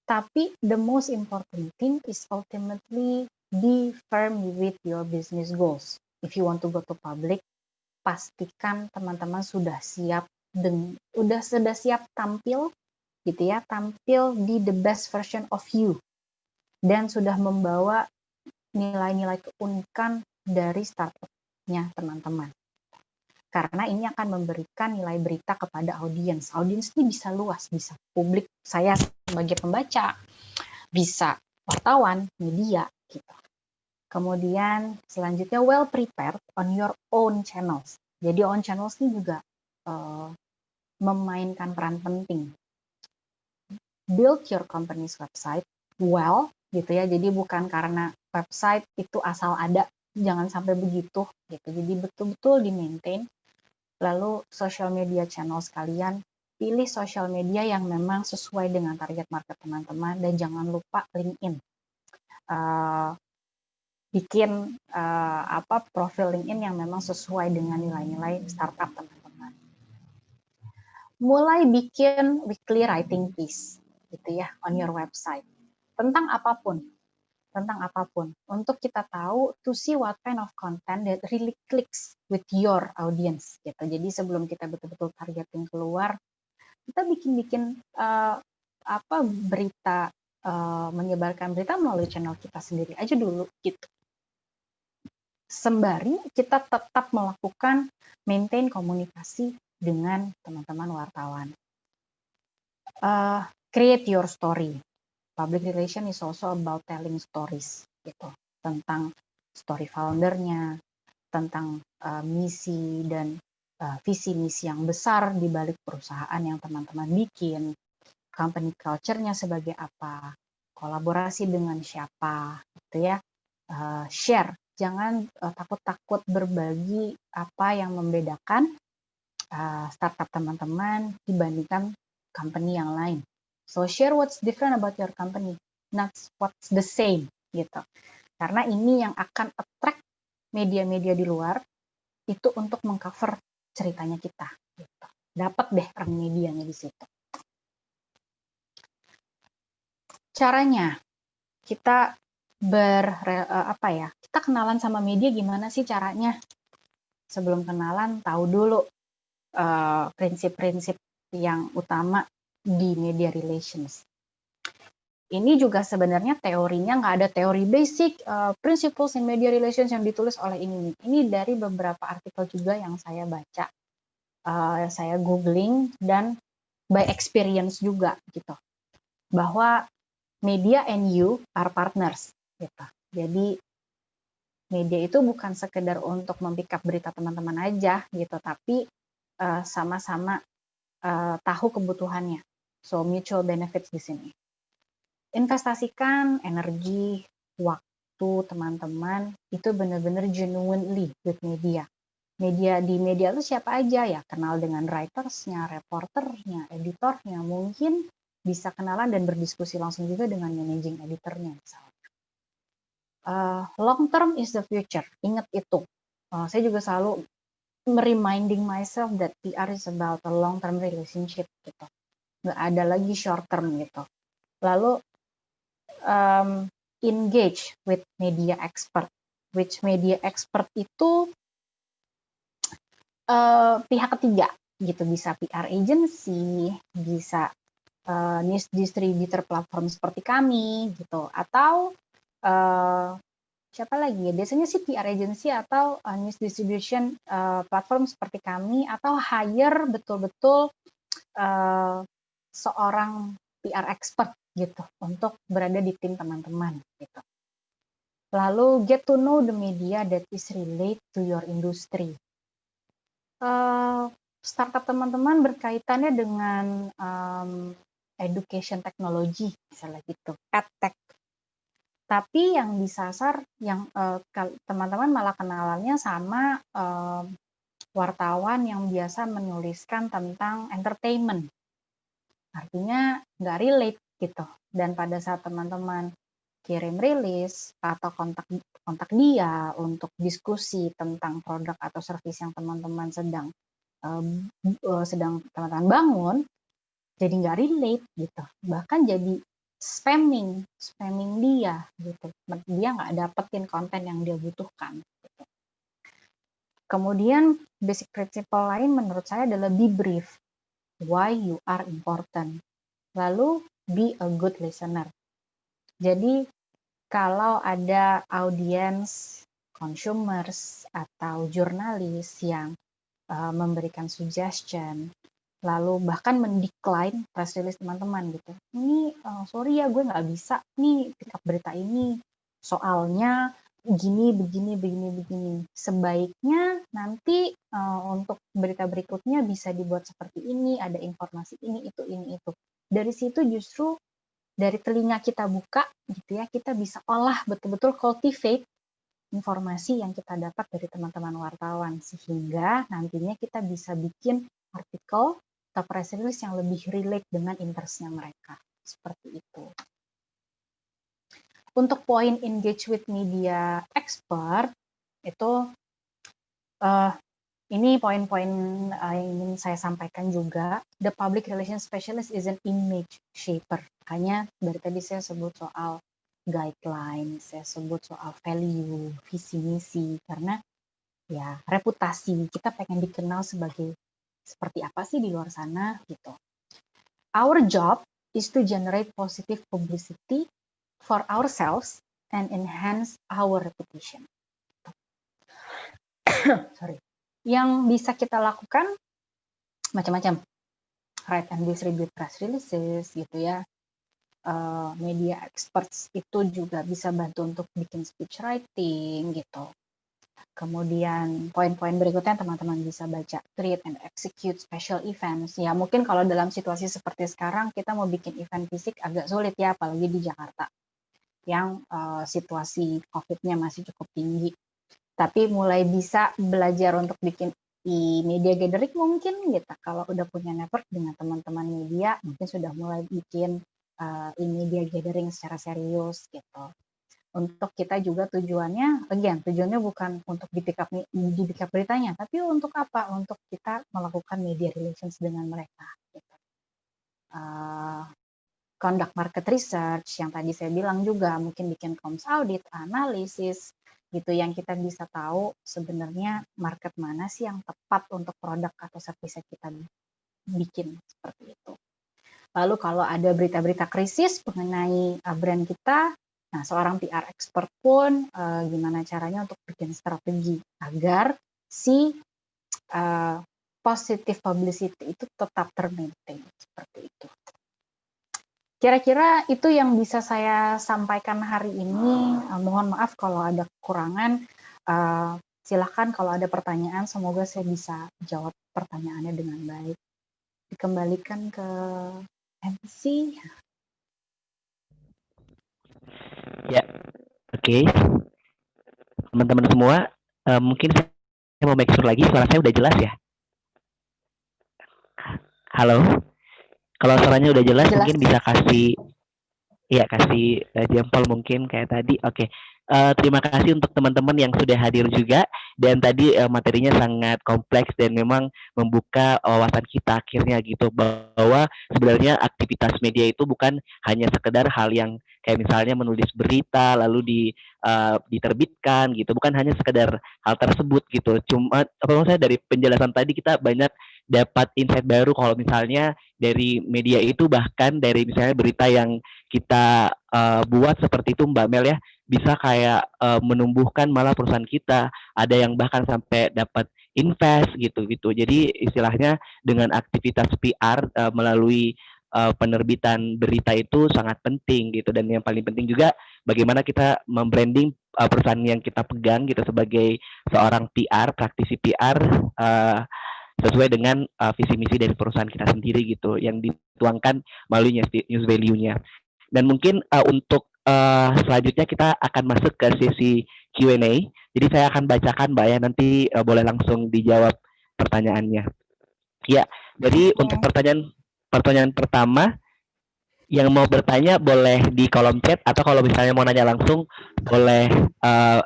Tapi the most important thing is ultimately be firm with your business goals. If you want to go to public, pastikan teman-teman sudah siap sudah siap tampil gitu ya, tampil di the best version of you dan sudah membawa nilai-nilai keunikan dari startupnya teman-teman. Karena ini akan memberikan nilai berita kepada audiens. Audiens ini bisa luas, bisa publik, saya sebagai pembaca, bisa wartawan, media, gitu. Kemudian selanjutnya well prepared on your own channels. Jadi on channels ini juga memainkan peran penting. Build your company's website well, gitu ya. Jadi bukan karena website itu asal ada, jangan sampai begitu, gitu. Jadi betul-betul di-maintain. Lalu social media channel sekalian, pilih social media yang memang sesuai dengan target market teman-teman dan jangan lupa LinkedIn. Bikin profil LinkedIn yang memang sesuai dengan nilai-nilai startup teman-teman. Mulai bikin weekly writing piece gitu ya on your website tentang apapun untuk kita tahu to see what kind of content that really clicks with your audience gitu. Jadi sebelum kita betul-betul targeting keluar, kita bikin berita, menyebarkan berita melalui channel kita sendiri aja dulu gitu. Sembari kita tetap melakukan maintain komunikasi dengan teman-teman wartawan. Create your story. Public relation is also about telling stories gitu, tentang story foundernya, tentang misi dan visi misi yang besar di balik perusahaan yang teman-teman bikin, company culture-nya sebagai apa, kolaborasi dengan siapa, gitu ya. Share, jangan takut-takut berbagi apa yang membedakan startup teman-teman dibandingkan company yang lain. So share what's different about your company, not what's the same gitu. Karena ini yang akan attract media-media di luar itu untuk mengcover ceritanya kita. Gitu. Dapat deh orang medianya di situ. Caranya kita kita kenalan sama media gimana sih caranya? Sebelum kenalan tahu dulu prinsip-prinsip yang utama di media relations. Ini juga sebenarnya teorinya nggak ada teori basic principles in media relations yang ditulis oleh ini. Ini dari beberapa artikel juga yang saya baca, saya googling dan by experience juga gitu. Bahwa media and you are partners gitu. Jadi media itu bukan sekedar untuk mempick up berita teman-teman aja gitu, tapi sama-sama tahu kebutuhannya. So mutual benefits di sini. Investasikan energi, waktu teman-teman itu benar-benar genuinely with media. Di media itu siapa aja ya, kenal dengan writersnya, reporternya, editornya, mungkin bisa kenalan dan berdiskusi langsung juga dengan managing editornya misalnya. Long term is the future, ingat itu. Saya juga selalu reminding myself that PR is about a long term relationship gitu. Nggak ada lagi short term gitu. Lalu engage with media expert. Which media expert itu pihak ketiga gitu, bisa PR agency, bisa news distributor platform seperti kami gitu, atau siapa lagi ya, biasanya sih PR agency atau news distribution platform seperti kami, atau hire betul-betul seorang PR expert gitu untuk berada di tim teman-teman gitu. Lalu get to know the media that is relate to your industry. Startup teman-teman berkaitannya dengan education technology, misalnya gitu, edtech. Tapi yang disasar, yang teman-teman malah kenalannya sama wartawan yang biasa menuliskan tentang entertainment. Artinya nggak relate gitu. Dan pada saat teman-teman kirim rilis atau kontak dia untuk diskusi tentang produk atau service yang teman-teman sedang teman-teman bangun, jadi nggak relate gitu. Bahkan jadi spamming dia gitu. Dia nggak dapetin konten yang dia butuhkan. Gitu. Kemudian basic principle lain menurut saya adalah be brief. Why you are important. Lalu be a good listener. Jadi kalau ada audiens, consumers, atau jurnalis yang memberikan suggestion, lalu bahkan mendecline press release teman-teman gitu. Ini sorry ya gue nggak bisa nih pick up berita ini. Soalnya begini. Sebaiknya nanti untuk berita berikutnya bisa dibuat seperti ini, ada informasi ini, itu. Dari situ justru dari telinga kita buka gitu ya, kita bisa olah betul-betul cultivate informasi yang kita dapat dari teman-teman wartawan sehingga nantinya kita bisa bikin artikel atau press release yang lebih relate dengan interest-nya mereka. Seperti itu. Untuk poin engage with media expert, itu ini poin-poin yang ingin saya sampaikan juga. The public relations specialist is an image shaper. Makanya dari tadi saya sebut soal guideline, saya sebut soal value, visi misi, karena ya reputasi, kita pengen dikenal sebagai seperti apa sih di luar sana gitu. Our job is to generate positive publicity for ourselves and enhance our reputation. Sorry. Yang bisa kita lakukan macam-macam. Write and distribute press releases gitu ya. Media experts itu juga bisa bantu untuk bikin speech writing gitu. Kemudian poin-poin berikutnya teman-teman bisa baca create and execute special events. Ya mungkin kalau dalam situasi seperti sekarang kita mau bikin event fisik agak sulit ya, apalagi di Jakarta yang situasi COVID-nya masih cukup tinggi. Tapi mulai bisa belajar untuk bikin di media gathering mungkin gitu. Kalau udah punya network dengan teman-teman media, mungkin sudah mulai bikin media gathering secara serius gitu. Untuk kita juga tujuannya bukan untuk di pick up beritanya, tapi untuk apa? Untuk kita melakukan media relations dengan mereka. Gitu. Conduct market research yang tadi saya bilang juga, mungkin bikin comms audit, analisis, gitu yang kita bisa tahu sebenarnya market mana sih yang tepat untuk produk atau service yang kita bikin seperti itu. Lalu kalau ada berita-berita krisis mengenai brand kita, nah seorang PR expert pun gimana caranya untuk bikin strategi agar si positive publicity itu tetap termaintain seperti itu. Kira-kira itu yang bisa saya sampaikan hari ini. Mohon maaf kalau ada kekurangan. Silakan kalau ada pertanyaan, semoga saya bisa jawab pertanyaannya dengan baik. Dikembalikan ke MC. Ya, oke. Teman-teman semua, mungkin saya mau make sure lagi suara saya udah jelas ya? Halo? Kalau suaranya udah jelas. Mungkin bisa kasih jempol mungkin kayak tadi. Oke. Terima kasih untuk teman-teman yang sudah hadir juga, dan tadi materinya sangat kompleks dan memang membuka wawasan kita akhirnya gitu, bahwa sebenarnya aktivitas media itu bukan hanya sekedar hal yang kayak misalnya menulis berita lalu diterbitkan gitu, bukan hanya sekedar hal tersebut gitu. Cuma kalau saya dari penjelasan tadi kita banyak dapat insight baru kalau misalnya dari media itu, bahkan dari misalnya berita yang kita buat seperti itu Mbak Mel ya, bisa kayak menumbuhkan malah perusahaan kita, ada yang bahkan sampai dapat invest gitu. Jadi istilahnya dengan aktivitas PR melalui penerbitan berita itu sangat penting gitu. Dan yang paling penting juga bagaimana kita membranding perusahaan yang kita pegang gitu sebagai seorang PR, praktisi PR sesuai dengan visi misi dari perusahaan kita sendiri gitu, yang dituangkan melalui news value-nya. Dan mungkin untuk selanjutnya kita akan masuk ke sesi Q&A. Jadi saya akan bacakan Mbak ya, nanti boleh langsung dijawab pertanyaannya. Ya, jadi untuk pertanyaan pertama, yang mau bertanya boleh di kolom chat, atau kalau misalnya mau nanya langsung boleh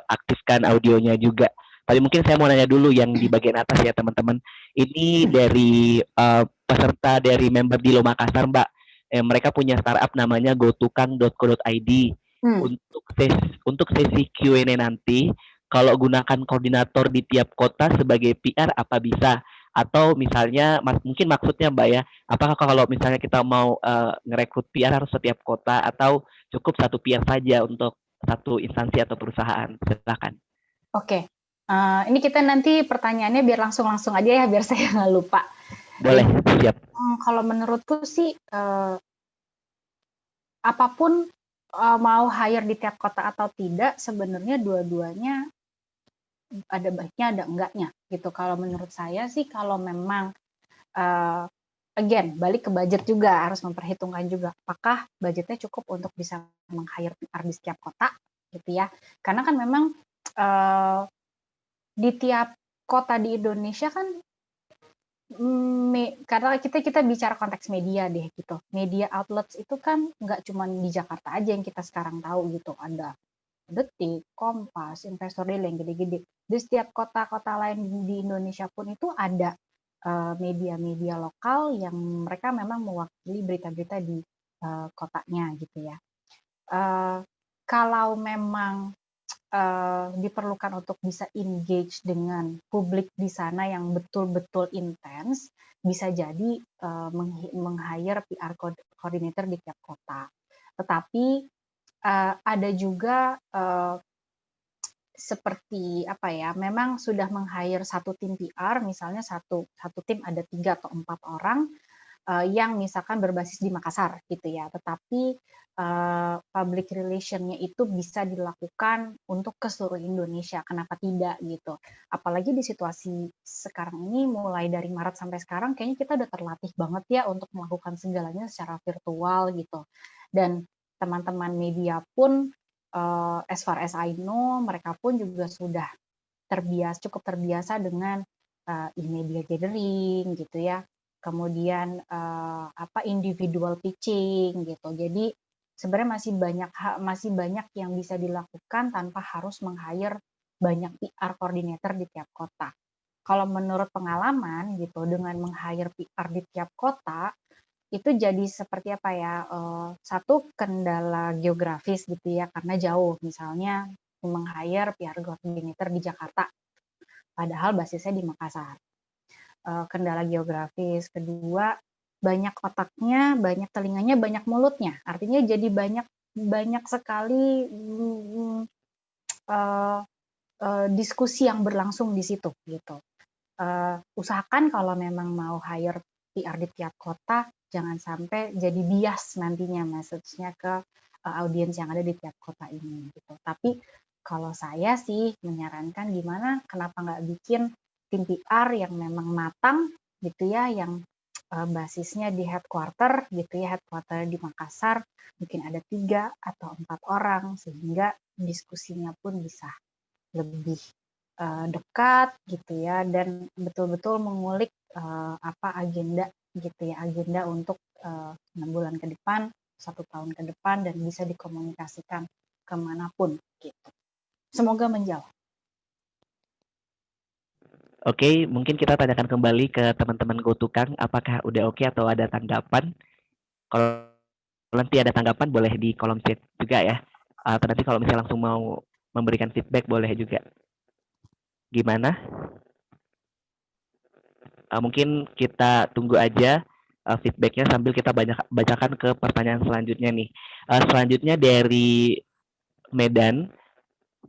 aktifkan audionya juga. Tapi mungkin saya mau nanya dulu yang di bagian atas ya teman-teman. Ini dari peserta dari member di Makassar Mbak. Mereka punya startup namanya gotukang.co.id. Untuk sesi Q&A nanti, kalau gunakan koordinator di tiap kota sebagai PR apa bisa? Atau misalnya mungkin maksudnya Mbak ya, apakah kalau misalnya kita mau ngerekrut PR harus setiap kota, atau cukup satu PR saja untuk satu instansi atau perusahaan? Silakan. Oke. Ini kita nanti pertanyaannya biar langsung aja ya, biar saya nggak lupa. Boleh, siap. Kalau menurutku sih, apapun mau hire di tiap kota atau tidak, sebenarnya dua-duanya ada baiknya ada enggaknya gitu. Kalau menurut saya sih, kalau memang again balik ke budget juga, harus memperhitungkan juga apakah budgetnya cukup untuk bisa meng-hire PR di setiap kota gitu ya. Karena kan memang di tiap kota di Indonesia kan, karena kita bicara konteks media deh gitu. Media outlets itu kan nggak cuma di Jakarta aja yang kita sekarang tahu gitu. Ada Detik, Kompas, Investor Daily yang gede-gede. Di setiap kota-kota lain di Indonesia pun itu ada media-media lokal yang mereka memang mewakili berita-berita di kotanya gitu ya. Kalau memang diperlukan untuk bisa engage dengan publik di sana yang betul-betul intens, bisa jadi meng-hire PR coordinator di tiap kota. Tetapi ada juga seperti apa ya, memang sudah meng-hire satu tim PR, misalnya satu tim ada 3 atau 4 orang yang misalkan berbasis di Makassar gitu ya, tetapi public relation-nya itu bisa dilakukan untuk ke seluruh Indonesia, kenapa tidak gitu. Apalagi di situasi sekarang ini, mulai dari Maret sampai sekarang kayaknya kita udah terlatih banget ya untuk melakukan segalanya secara virtual gitu. Dan teman-teman media pun as far as I know, mereka pun juga sudah cukup terbiasa dengan e-media gathering gitu ya, kemudian individual pitching gitu. Jadi sebenarnya masih banyak yang bisa dilakukan tanpa harus meng-hire banyak PR coordinator di tiap kota. Kalau menurut pengalaman gitu, dengan meng-hire PR di tiap kota itu jadi seperti apa ya, satu kendala geografis gitu ya, karena jauh, misalnya meng-hire PR coordinator di Jakarta, padahal basisnya di Makassar. Kendala geografis. Kedua, banyak otaknya, banyak telinganya, banyak mulutnya. Artinya jadi banyak sekali diskusi yang berlangsung di situ gitu. Usahakan kalau memang mau hire PR di tiap kota, jangan sampai jadi bias nantinya message-nya ke audiens yang ada di tiap kota ini gitu. Tapi kalau saya sih menyarankan kenapa nggak bikin tim PR yang memang matang gitu ya, yang basisnya di headquarter gitu ya, headquarter di Makassar, mungkin ada 3 atau 4 orang, sehingga diskusinya pun bisa lebih dekat gitu ya, dan betul-betul mengulik agenda gitu ya, agenda untuk 6 bulan ke depan, 1 tahun ke depan, dan bisa dikomunikasikan kemanapun gitu. Semoga menjawab. Oke, mungkin kita tanyakan kembali ke teman-teman GoTukang, apakah udah oke atau ada tanggapan. Kalau nanti ada tanggapan boleh di kolom chat juga ya. Atau nanti kalau misalnya langsung mau memberikan feedback boleh juga. Gimana? Mungkin kita tunggu aja feedbacknya sambil kita bacakan ke pertanyaan selanjutnya nih. Selanjutnya dari Medan.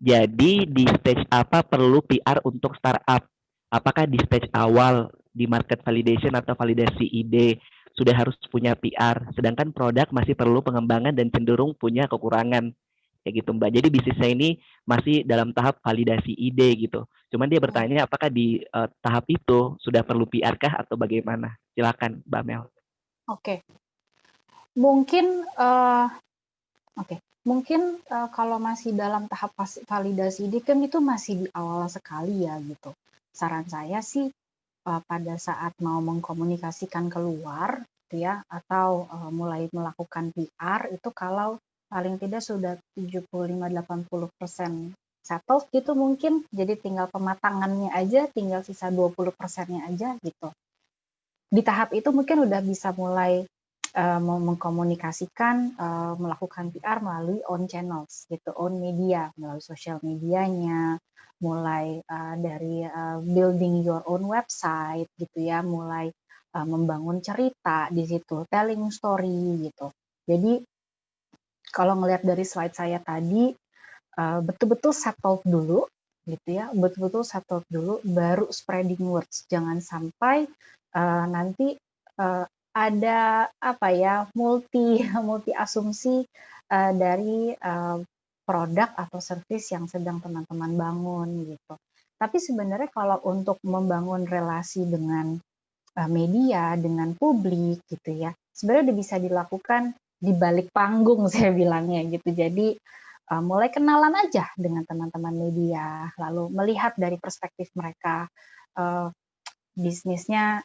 Jadi di stage apa perlu PR untuk startup? Apakah di stage awal di market validation atau validasi ide sudah harus punya PR, sedangkan produk masih perlu pengembangan dan cenderung punya kekurangan, kayak gitu Mbak. Jadi bisnisnya ini masih dalam tahap validasi ide gitu. Cuman dia bertanya apakah di tahap itu sudah perlu PR kah atau bagaimana? Silakan Mbak Mel. Oke. Mungkin, oke, mungkin, kalau masih dalam tahap validasi ini kan itu masih di awal sekali ya gitu. Saran saya sih, pada saat mau mengkomunikasikan keluar gitu ya, atau, mulai melakukan PR itu kalau paling tidak sudah 75-80% settled gitu mungkin, jadi tinggal pematangannya aja, tinggal sisa 20%-nya aja gitu. Di tahap itu mungkin udah bisa mulai mengkomunikasikan, melakukan PR melalui own channels gitu, own media, melalui sosial medianya, mulai dari building your own website gitu ya, mulai membangun cerita di situ, telling story gitu. Jadi kalau ngelihat dari slide saya tadi, betul-betul settled dulu gitu ya, betul-betul settled dulu baru spreading words. Jangan sampai nanti ada apa ya, multi asumsi dari produk atau service yang sedang teman-teman bangun gitu. Tapi sebenarnya kalau untuk membangun relasi dengan media, dengan publik gitu ya, sebenarnya udah bisa dilakukan di balik panggung saya bilangnya gitu. Jadi mulai kenalan aja dengan teman-teman media, lalu melihat dari perspektif mereka, eee, bisnisnya,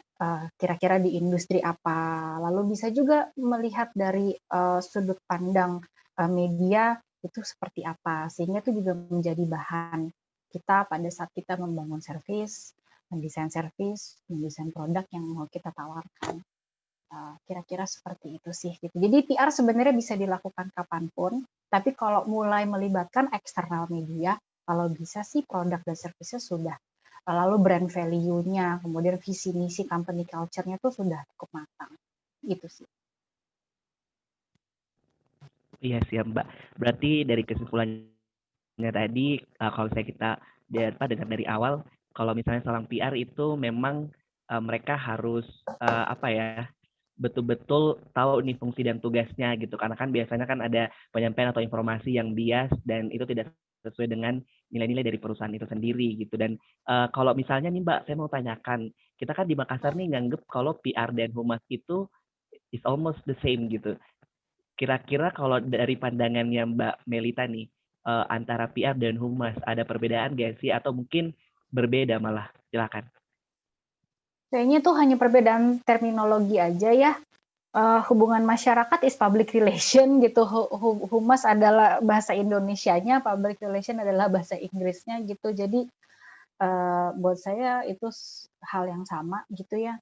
kira-kira di industri apa, lalu bisa juga melihat dari sudut pandang media itu seperti apa, sehingga itu juga menjadi bahan kita pada saat kita membangun servis, mendesain produk yang mau kita tawarkan. Kira-kira seperti itu sih gitu. Jadi PR sebenarnya bisa dilakukan kapanpun, tapi kalau mulai melibatkan eksternal media, kalau bisa sih produk dan service sudah, lalu brand value-nya, kemudian visi misi company culture-nya tuh sudah cukup matang. Itu sih. Iya siap Mbak. Berarti dari kesimpulannya tadi, kalau misalnya kita dengar dari awal, kalau misalnya seorang PR itu memang mereka harus apa ya, betul-betul tahu nih fungsi dan tugasnya gitu. Karena kan biasanya kan ada penyampaian atau informasi yang bias dan itu tidak sesuai dengan nilai-nilai dari perusahaan itu sendiri gitu. Dan kalau misalnya nih Mbak, saya mau tanyakan, kita kan di Makassar nih nganggep kalau PR dan humas itu is almost the same gitu. Kira-kira kalau dari pandangannya Mbak Melita nih, antara PR dan humas ada perbedaan nggak sih? Atau mungkin berbeda malah? Silakan. Kayaknya tuh hanya perbedaan terminologi aja ya. Hubungan masyarakat is public relation gitu. Humas adalah bahasa Indonesianya, public relation adalah bahasa Inggrisnya gitu. Jadi buat saya itu hal yang sama gitu ya.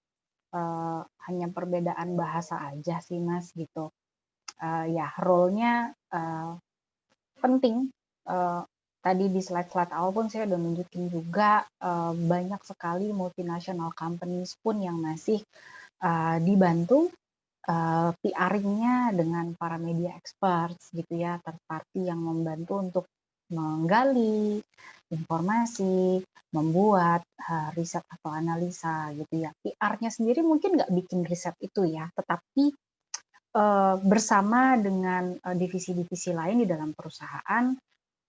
Hanya perbedaan bahasa aja sih Mas gitu. Ya role-nya penting. Tadi di slide-slide awal pun saya udah nunjukin juga banyak sekali multinational companies pun yang masih dibantu PR-nya dengan para media experts gitu ya, third party yang membantu untuk menggali informasi, membuat riset atau analisa gitu ya. PR-nya sendiri mungkin nggak bikin riset itu ya, tetapi bersama dengan divisi-divisi lain di dalam perusahaan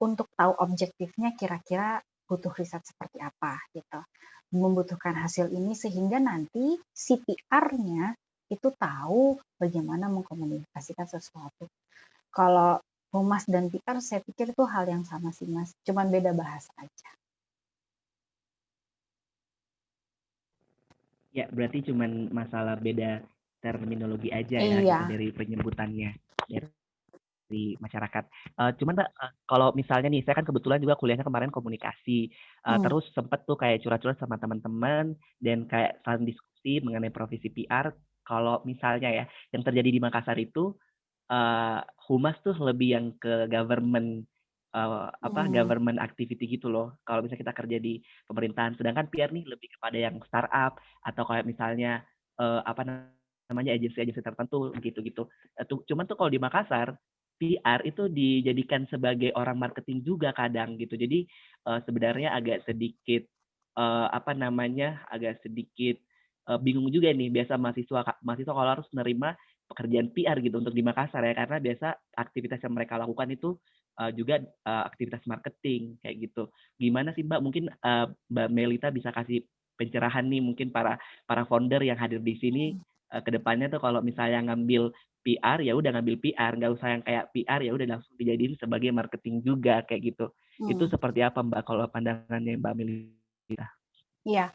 untuk tahu objektifnya kira-kira butuh riset seperti apa gitu. Membutuhkan hasil ini sehingga nanti si PR-nya itu tahu bagaimana mengkomunikasikan sesuatu. Kalau humas dan PR saya pikir itu hal yang sama sih Mas, cuman beda bahasa aja. Ya, berarti cuman masalah beda terminologi aja ya gitu Iya. dari penyebutannya dari masyarakat. Cuman Mbak, kalau misalnya nih, saya kan kebetulan juga kuliahnya kemarin komunikasi, Hmm. terus sempet tuh kayak curhat-curhat sama teman-teman dan kayak saling diskusi mengenai profesi PR. Kalau misalnya ya, yang terjadi di Makassar itu humas tuh lebih yang ke government Hmm. government activity gitu loh. Kalau misalnya kita kerja di pemerintahan, sedangkan PR nih lebih kepada yang startup atau kayak misalnya apa namanya agensi-agensi tertentu gitu-gitu. Cuman tuh kalau di Makassar PR itu dijadikan sebagai orang marketing juga kadang gitu. Jadi sebenarnya agak sedikit apa namanya agak sedikit bingung juga nih biasa mahasiswa mahasiswa kalau harus menerima pekerjaan PR gitu untuk di Makassar ya karena biasa aktivitas yang mereka lakukan itu juga aktivitas marketing kayak gitu. Gimana sih Mbak? Mungkin Mbak Melita bisa kasih pencerahan nih mungkin para para founder yang hadir di sini ke depannya tuh kalau misalnya ngambil PR ya udah ngambil PR, nggak usah yang kayak PR ya udah langsung dijadiin sebagai marketing juga kayak gitu. Itu seperti apa Mbak kalau pandangannya Mbak Melita? Iya,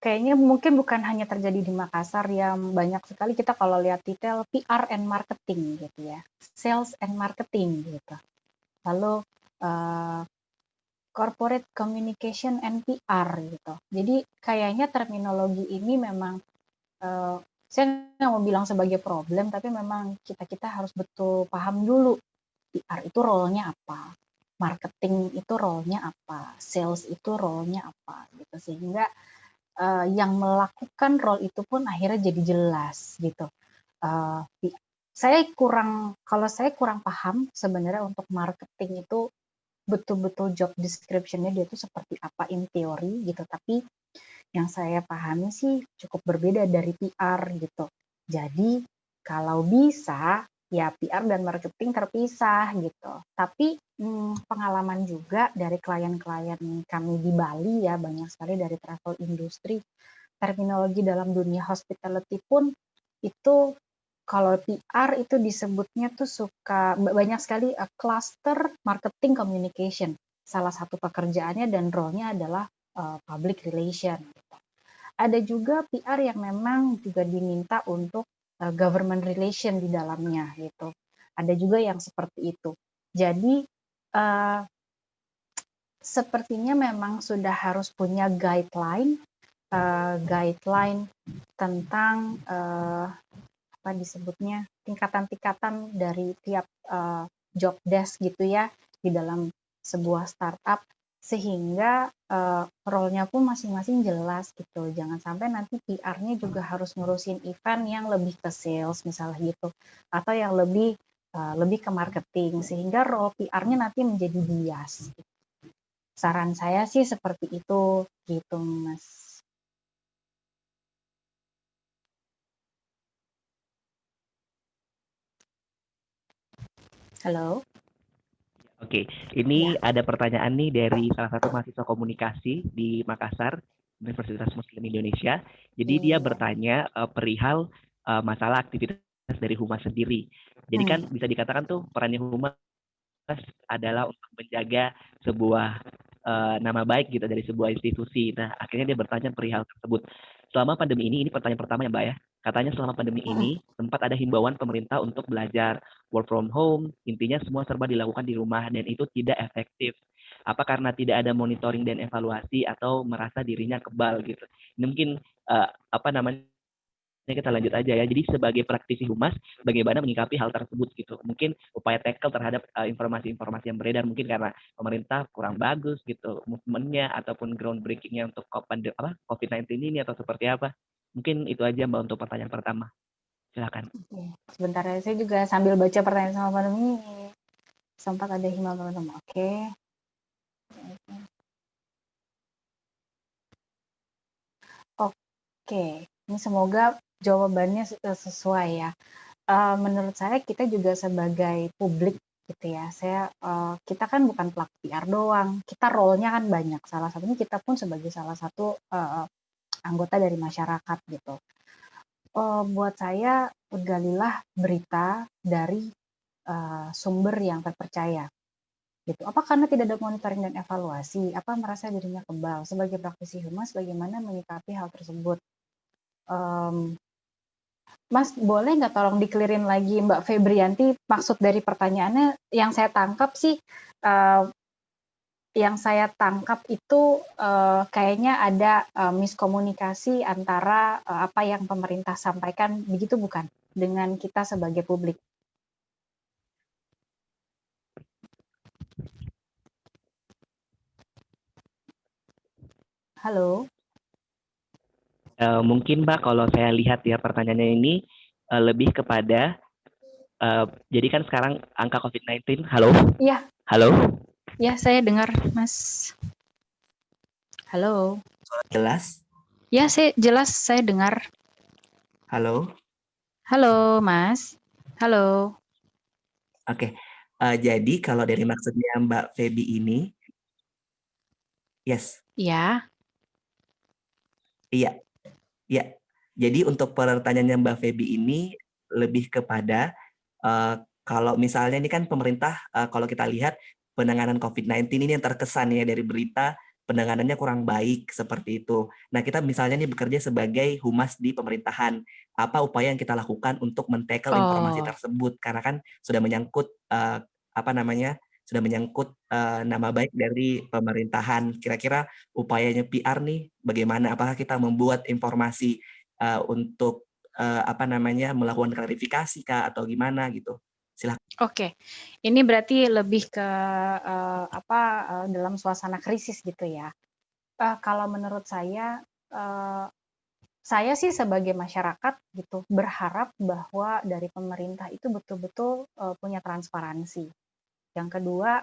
kayaknya mungkin bukan hanya terjadi di Makassar ya, banyak sekali kita kalau lihat detail PR and marketing gitu ya, sales and marketing gitu. Lalu corporate communication and PR gitu. Jadi kayaknya terminologi ini memang saya nggak mau bilang sebagai problem, tapi memang kita harus betul paham dulu PR itu role-nya apa, marketing itu role-nya apa, sales itu role-nya apa gitu, sehingga yang melakukan role itu pun akhirnya jadi jelas gitu. Kalau saya kurang paham sebenarnya untuk marketing itu betul-betul job description-nya dia itu seperti apa in teori gitu, tapi yang saya pahami sih cukup berbeda dari PR gitu. Jadi kalau bisa ya PR dan marketing terpisah gitu. Tapi pengalaman juga dari klien-klien kami di Bali ya, banyak sekali dari travel industry, terminologi dalam dunia hospitality pun itu kalau PR itu disebutnya tuh suka banyak sekali cluster marketing communication. Salah satu pekerjaannya dan role-nya adalah public relation. Ada juga PR yang memang juga diminta untuk government relation di dalamnya gitu. Ada juga yang seperti itu. Jadi sepertinya memang sudah harus punya guideline tentang apa disebutnya tingkatan-tingkatan dari tiap job desk gitu ya di dalam sebuah startup, sehingga role-nya pun masing-masing jelas gitu. Jangan sampai nanti PR-nya juga harus ngurusin event yang lebih ke sales misalnya gitu, atau yang lebih ke marketing, sehingga role PR-nya nanti menjadi bias. Saran saya sih seperti itu gitu, Mas. Halo? Oke, ini Ya. ada pertanyaan nih dari salah satu mahasiswa komunikasi di Makassar, Universitas Muslim Indonesia. Jadi dia Iya. bertanya perihal masalah aktivitas dari humas sendiri. Jadi kan bisa dikatakan tuh perannya humas adalah untuk menjaga sebuah nama baik gitu dari sebuah institusi. Nah, akhirnya dia bertanya perihal tersebut. Selama pandemi ini pertanyaan pertama ya Mbak ya. Katanya selama pandemi ini sempat ada himbauan pemerintah untuk belajar work from home, intinya semua serba dilakukan di rumah dan itu tidak efektif. Apa karena tidak ada monitoring dan evaluasi atau merasa dirinya kebal gitu. Ini mungkin apa namanya kita lanjut aja ya. Jadi sebagai praktisi humas, bagaimana menyikapi hal tersebut gitu. Mungkin upaya tackle terhadap informasi-informasi yang beredar mungkin karena pemerintah kurang bagus gitu movementnya ataupun groundbreakingnya untuk COVID-19 ini atau seperti apa. Mungkin itu aja Mbak untuk pertanyaan pertama. Silakan. Oke. Sebentar ya, saya juga sambil baca pertanyaan sama pandemi sempat ada himbauan teman-teman. Oke. Oke, ini semoga jawabannya sesuai ya. Menurut saya kita juga sebagai publik gitu ya, kita kan bukan pelaku PR doang, kita role-nya kan banyak. Salah satunya kita pun sebagai salah satu anggota dari masyarakat gitu. Buat saya, galilah berita dari sumber yang terpercaya gitu. Apa karena tidak ada monitoring dan evaluasi? Apa merasa dirinya kebal? Sebagai praktisi humas, bagaimana menyikapi hal tersebut? Mas, boleh nggak tolong dikelirin lagi Mbak Febrianti, maksud dari pertanyaannya yang saya tangkap sih, itu kayaknya ada miskomunikasi antara apa yang pemerintah sampaikan, begitu bukan? Dengan kita sebagai publik. Halo? Mungkin Mbak kalau saya lihat ya pertanyaannya ini lebih kepada jadi kan sekarang angka COVID-19, halo? Iya. Halo? Ya, saya dengar, Mas. Halo? Jelas? Ya, jelas saya dengar. Halo? Halo, Mas. Halo? Oke. Jadi kalau dari maksudnya Mbak Feby ini, yes, Iya. iya, iya. Jadi untuk pertanyaannya Mbak Feby ini, lebih kepada kalau misalnya ini kan pemerintah kalau kita lihat penanganan COVID-19 ini yang terkesan ya dari berita penanganannya kurang baik seperti itu. Nah, kita misalnya nih bekerja sebagai humas di pemerintahan. Apa upaya yang kita lakukan untuk men-tackle informasi Oh, tersebut? Karena kan sudah menyangkut apa namanya? Sudah menyangkut nama baik dari pemerintahan. Kira-kira upayanya PR nih bagaimana? Apakah kita membuat informasi untuk apa namanya? Melakukan klarifikasi kah atau gimana gitu? Silakan. oke. Ini berarti lebih ke dalam suasana krisis gitu ya. Kalau menurut saya sih sebagai masyarakat gitu berharap bahwa dari pemerintah itu betul-betul punya transparansi. Yang kedua,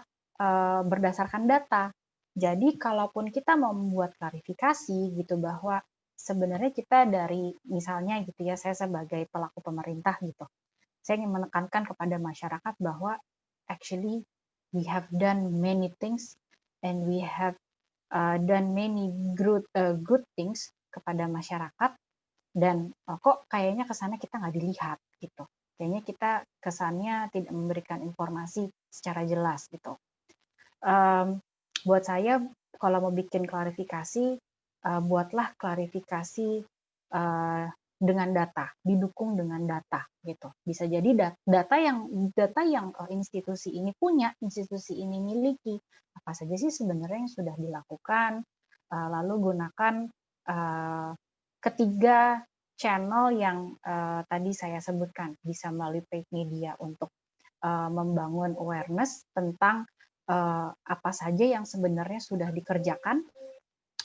berdasarkan data. Jadi kalaupun kita mau membuat klarifikasi gitu bahwa sebenarnya kita dari misalnya gitu ya, saya sebagai pelaku pemerintah gitu, saya ingin menekankan kepada masyarakat bahwa actually we have done many things and we have done many good things kepada masyarakat dan kok kayaknya kesannya kita nggak dilihat gitu. Kayaknya kita kesannya tidak memberikan informasi secara jelas gitu. Buat saya kalau mau bikin klarifikasi, buatlah klarifikasi dengan data, didukung dengan data gitu. Bisa jadi data yang institusi ini punya, institusi ini miliki. Apa saja sih sebenarnya yang sudah dilakukan, lalu gunakan ketiga channel yang tadi saya sebutkan, bisa melalui paid media untuk membangun awareness tentang apa saja yang sebenarnya sudah dikerjakan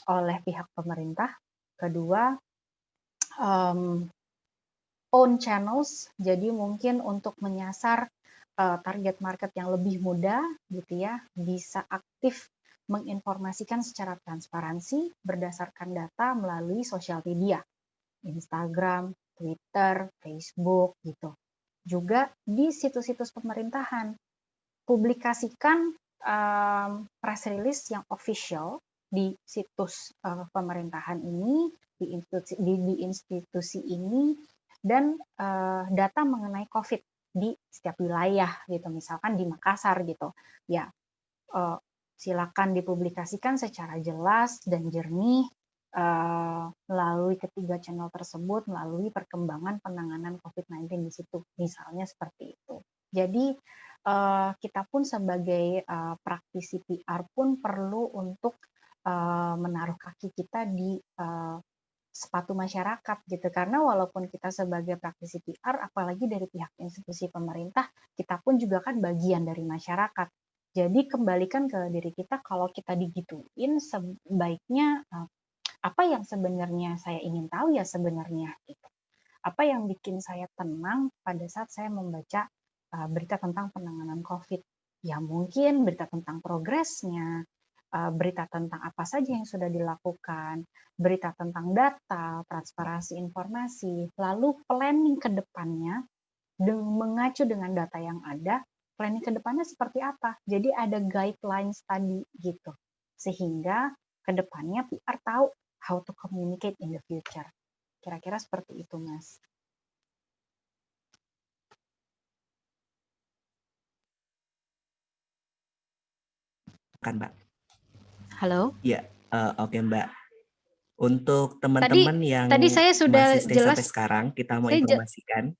oleh pihak pemerintah. Kedua, own channels, jadi mungkin untuk menyasar target market yang lebih muda, gitu ya, bisa aktif menginformasikan secara transparansi berdasarkan data melalui sosial media, Instagram, Twitter, Facebook, gitu. Juga di situs-situs pemerintahan, publikasikan press release yang official di situs pemerintahan ini, di institusi ini, dan data mengenai COVID di setiap wilayah gitu, misalkan di Makassar gitu, ya silakan dipublikasikan secara jelas dan jernih melalui ketiga channel tersebut, melalui perkembangan penanganan COVID-19 di situ, misalnya seperti itu. Jadi kita pun sebagai praktisi PR pun perlu untuk menaruh kaki kita di sepatu masyarakat gitu, karena walaupun kita sebagai praktisi PR, apalagi dari pihak institusi pemerintah, kita pun juga kan bagian dari masyarakat. Jadi kembalikan ke diri kita, kalau kita digituin sebaiknya apa yang sebenarnya saya ingin tahu ya sebenarnya gitu. Apa yang bikin saya tenang pada saat saya membaca berita tentang penanganan COVID? Ya mungkin berita tentang progresnya, berita tentang apa saja yang sudah dilakukan, berita tentang data, transparansi informasi, lalu planning ke depannya mengacu dengan data yang ada, planning ke depannya seperti apa. Jadi ada guidelines tadi gitu. Sehingga ke depannya PR tahu how to communicate in the future. Kira-kira seperti itu, Mas. Kan, Mbak. Halo? Iya, oke Mbak. Untuk Tadi teman-teman yang tadi saya sudah masih stay sampai jelas, sekarang, kita mau saya informasikan.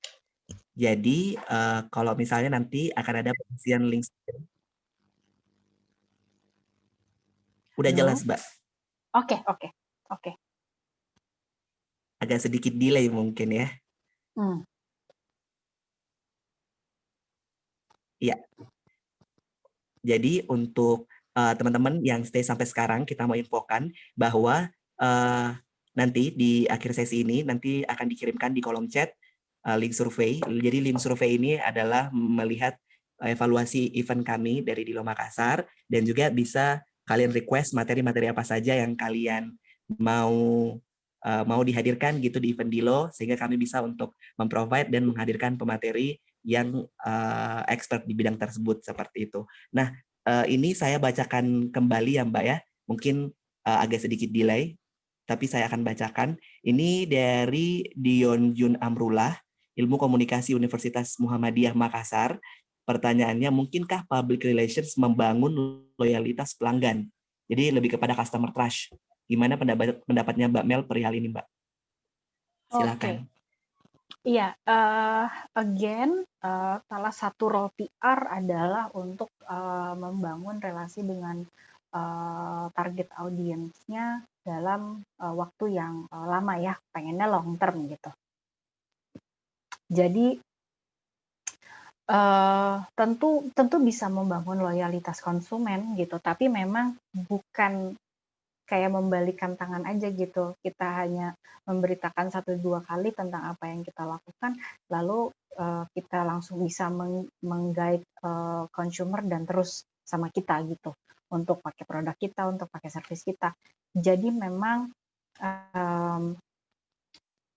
Jadi, kalau misalnya nanti akan ada pengisian link. Udah halo? jelas, Mbak. Oke. Agak sedikit delay mungkin ya. Iya. Jadi untuk teman-teman yang stay sampai sekarang, kita mau infokan bahwa nanti di akhir sesi ini nanti akan dikirimkan di kolom chat link survei. Jadi link survei ini adalah melihat evaluasi event kami dari Dilo Makassar, dan juga bisa kalian request materi-materi apa saja yang kalian mau dihadirkan gitu di event Dilo, sehingga kami bisa untuk memprovide dan menghadirkan pemateri yang expert di bidang tersebut seperti itu. Nah, ini saya bacakan kembali ya Mbak ya. Mungkin agak sedikit delay, tapi saya akan bacakan. Ini dari Dion Jun Amrullah. Ilmu Komunikasi Universitas Muhammadiyah Makassar. Pertanyaannya, mungkinkah public relations membangun loyalitas pelanggan? Jadi lebih kepada customer trust. Gimana pendapatnya Mbak Mel perihal ini, Mbak? Silakan. Iya, again, salah satu role PR adalah untuk membangun relasi dengan target audiensnya dalam waktu yang lama ya, pengennya long term gitu. Jadi tentu bisa membangun loyalitas konsumen gitu, tapi memang bukan kayak membalikan tangan aja gitu. Kita hanya memberitakan 1-2 kali tentang apa yang kita lakukan, lalu kita langsung bisa meng-guide consumer dan terus sama kita gitu, untuk pakai produk kita, untuk pakai service kita. Jadi memang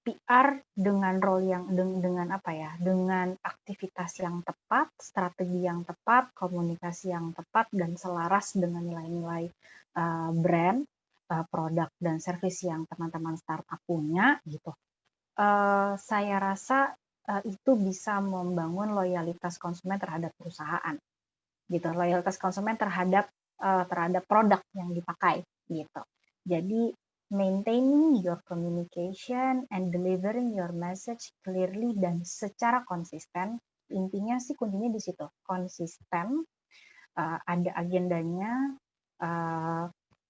PR dengan role yang dengan apa ya, dengan aktivitas yang tepat, strategi yang tepat, komunikasi yang tepat dan selaras dengan nilai-nilai brand, produk dan service yang teman-teman startup punya gitu. Saya rasa itu bisa membangun loyalitas konsumen terhadap perusahaan gitu, loyalitas konsumen terhadap produk yang dipakai gitu. Jadi maintaining your communication and delivering your message clearly dan secara konsisten, intinya sih kuncinya di situ, konsisten, ada agendanya,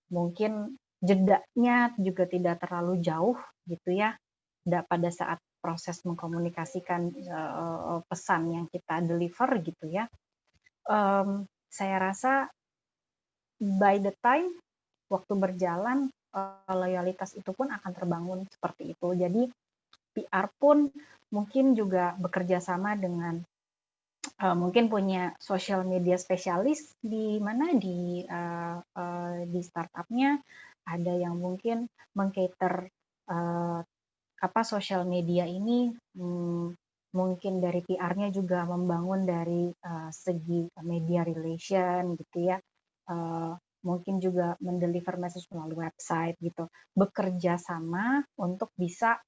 mungkin jedanya juga tidak terlalu jauh gitu ya, pada saat proses mengkomunikasikan pesan yang kita deliver gitu ya. Saya rasa by the time waktu berjalan loyalitas itu pun akan terbangun seperti itu. Jadi PR pun mungkin juga bekerja sama dengan mungkin punya social media spesialis di mana di startupnya, ada yang mungkin mengcater social media ini, mungkin dari PR-nya juga membangun dari segi media relation gitu ya, mungkin juga mendeliver message melalui website gitu, bekerja sama untuk bisa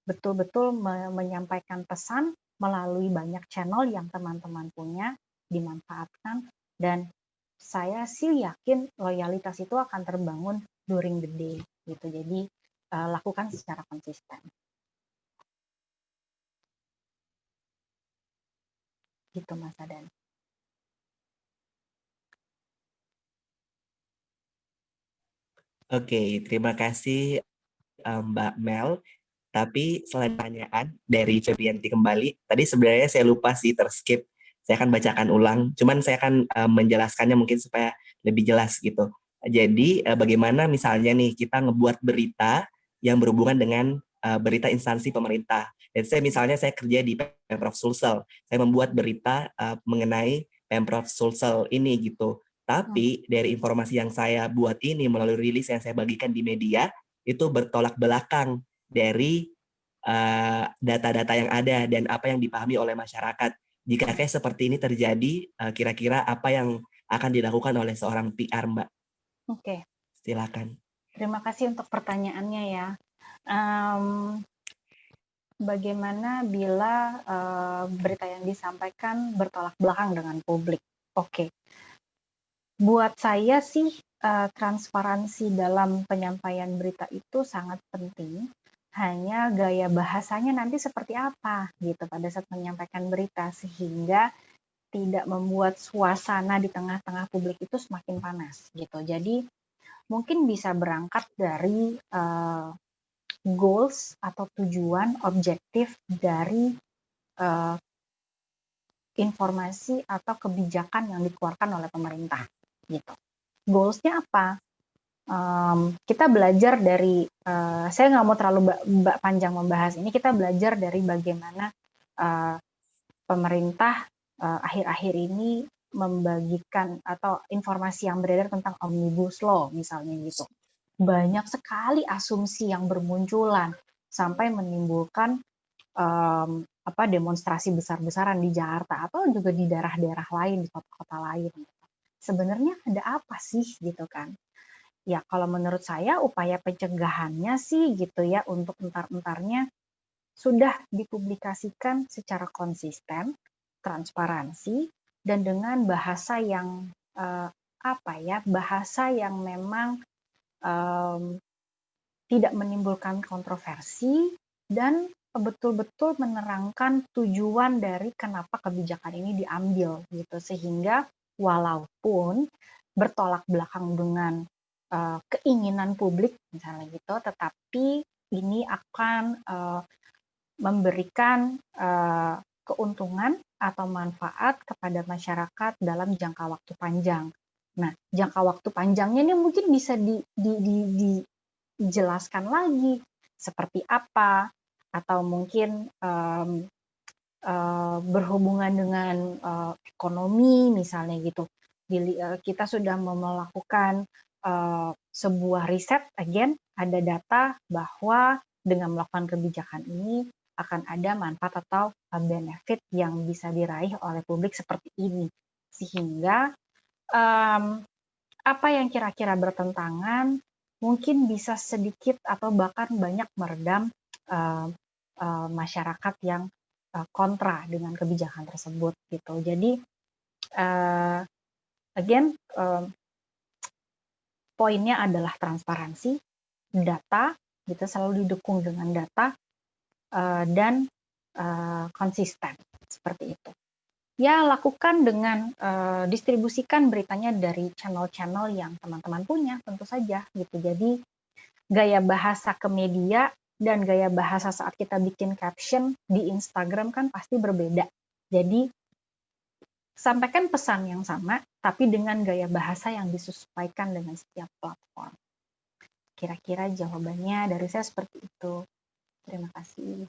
betul-betul menyampaikan pesan melalui banyak channel yang teman-teman punya, dimanfaatkan, dan saya sih yakin loyalitas itu akan terbangun during the day gitu. Jadi lakukan secara konsisten. Gitu Mas Adan. Oke, terima kasih Mbak Mel. Tapi selain pertanyaan dari Febrianti kembali, tadi sebenarnya saya lupa sih terskip. Saya akan bacakan ulang, cuman saya akan menjelaskannya mungkin supaya lebih jelas gitu. Jadi bagaimana misalnya nih kita ngebuat berita yang berhubungan dengan berita instansi pemerintah. Dan saya kerja di Pemprov Sulsel. Saya membuat berita mengenai Pemprov Sulsel ini gitu. Tapi dari informasi yang saya buat ini melalui rilis yang saya bagikan di media, itu bertolak belakang dari data-data yang ada dan apa yang dipahami oleh masyarakat. Jika kayak seperti ini terjadi, kira-kira apa yang akan dilakukan oleh seorang PR, Mbak? Oke. Silakan. Terima kasih untuk pertanyaannya ya. Bagaimana bila berita yang disampaikan bertolak belakang dengan publik? Oke. Buat saya sih transparansi dalam penyampaian berita itu sangat penting. Hanya gaya bahasanya nanti seperti apa gitu pada saat menyampaikan berita, sehingga tidak membuat suasana di tengah-tengah publik itu semakin panas gitu. Jadi mungkin bisa berangkat dari goals atau tujuan objektif dari informasi atau kebijakan yang dikeluarkan oleh pemerintah gitu. Goals-nya apa? Kita belajar dari, saya nggak mau terlalu panjang membahas ini, kita belajar dari bagaimana pemerintah akhir-akhir ini membagikan atau informasi yang beredar tentang Omnibus Law misalnya gitu. Banyak sekali asumsi yang bermunculan sampai menimbulkan demonstrasi besar-besaran di Jakarta atau juga di daerah-daerah lain, di kota-kota lain. Sebenarnya ada apa sih gitu kan? Ya kalau menurut saya upaya pencegahannya sih gitu ya, untuk entar-entarnya sudah dipublikasikan secara konsisten, transparansi, dan dengan bahasa yang bahasa yang memang tidak menimbulkan kontroversi dan betul-betul menerangkan tujuan dari kenapa kebijakan ini diambil gitu, sehingga walaupun bertolak belakang dengan keinginan publik misalnya gitu, tetapi ini akan memberikan keuntungan atau manfaat kepada masyarakat dalam jangka waktu panjang. Nah, jangka waktu panjangnya ini mungkin bisa dijelaskan lagi seperti apa, atau mungkin berhubungan dengan ekonomi misalnya gitu. Kita sudah melakukan sebuah riset, again ada data bahwa dengan melakukan kebijakan ini akan ada manfaat atau benefit yang bisa diraih oleh publik seperti ini, sehingga apa yang kira-kira bertentangan mungkin bisa sedikit atau bahkan banyak meredam masyarakat yang kontra dengan kebijakan tersebut gitu. Jadi again poinnya adalah transparansi, data gitu, selalu didukung dengan data dan konsisten seperti itu. Ya, lakukan dengan distribusikan beritanya dari channel-channel yang teman-teman punya tentu saja gitu. Jadi gaya bahasa ke media dan gaya bahasa saat kita bikin caption di Instagram kan pasti berbeda. Jadi sampaikan pesan yang sama tapi dengan gaya bahasa yang disesuaikan dengan setiap platform. Kira-kira jawabannya dari saya seperti itu. Terima kasih.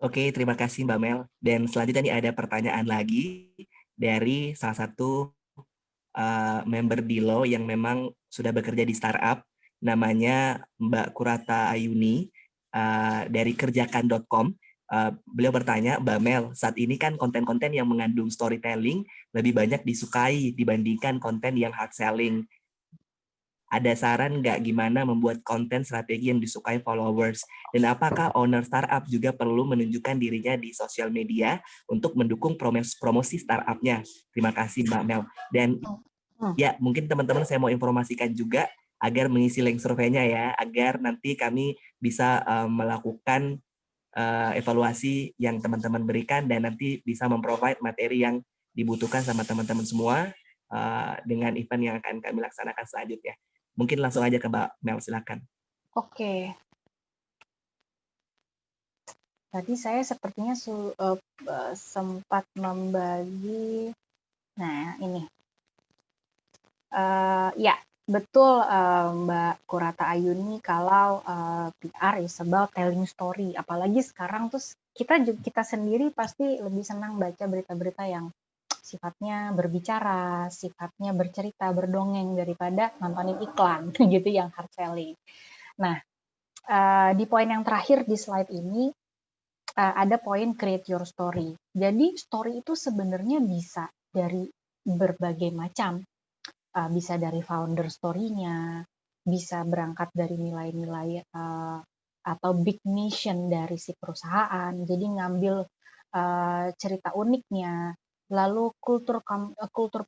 Oke, terima kasih Mbak Mel. Dan selanjutnya nih ada pertanyaan lagi dari salah satu member Dilo yang memang sudah bekerja di startup, namanya Mbak Kurata Ayuni dari kerjakan.com. Beliau bertanya, Mbak Mel, saat ini kan konten-konten yang mengandung storytelling lebih banyak disukai dibandingkan konten yang hard selling. Ada saran nggak gimana membuat konten strategi yang disukai followers? Dan apakah owner startup juga perlu menunjukkan dirinya di sosial media untuk mendukung promosi startupnya? Terima kasih Mbak Mel. Dan ya mungkin teman-teman saya mau informasikan juga agar mengisi link surveinya ya, agar nanti kami bisa melakukan evaluasi yang teman-teman berikan dan nanti bisa memprovide materi yang dibutuhkan sama teman-teman semua dengan event yang akan kami laksanakan selanjutnya. Mungkin langsung aja ke Mbak Mel, silakan. Oke. Tadi saya sepertinya sempat membagi. Nah, ini. Ya, betul Mbak Kurata Ayuni, kalau PR is about telling story. Apalagi sekarang tuh kita sendiri pasti lebih senang baca berita-berita yang sifatnya berbicara, sifatnya bercerita, berdongeng daripada nontonin iklan gitu yang hard selling. Nah, di poin yang terakhir di slide ini ada poin create your story. Jadi story itu sebenarnya bisa dari berbagai macam. Bisa dari founder story-nya, bisa berangkat dari nilai-nilai atau big mission dari si perusahaan. Jadi ngambil cerita uniknya, lalu kultur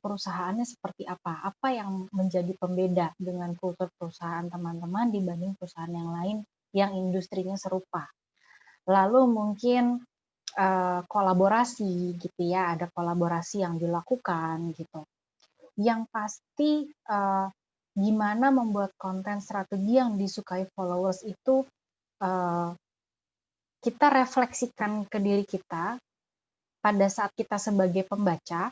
perusahaannya seperti apa yang menjadi pembeda dengan kultur perusahaan teman-teman dibanding perusahaan yang lain yang industrinya serupa. Lalu mungkin kolaborasi gitu ya, ada kolaborasi yang dilakukan gitu. Yang pasti gimana membuat konten strategi yang disukai followers itu kita refleksikan ke diri kita pada saat kita sebagai pembaca,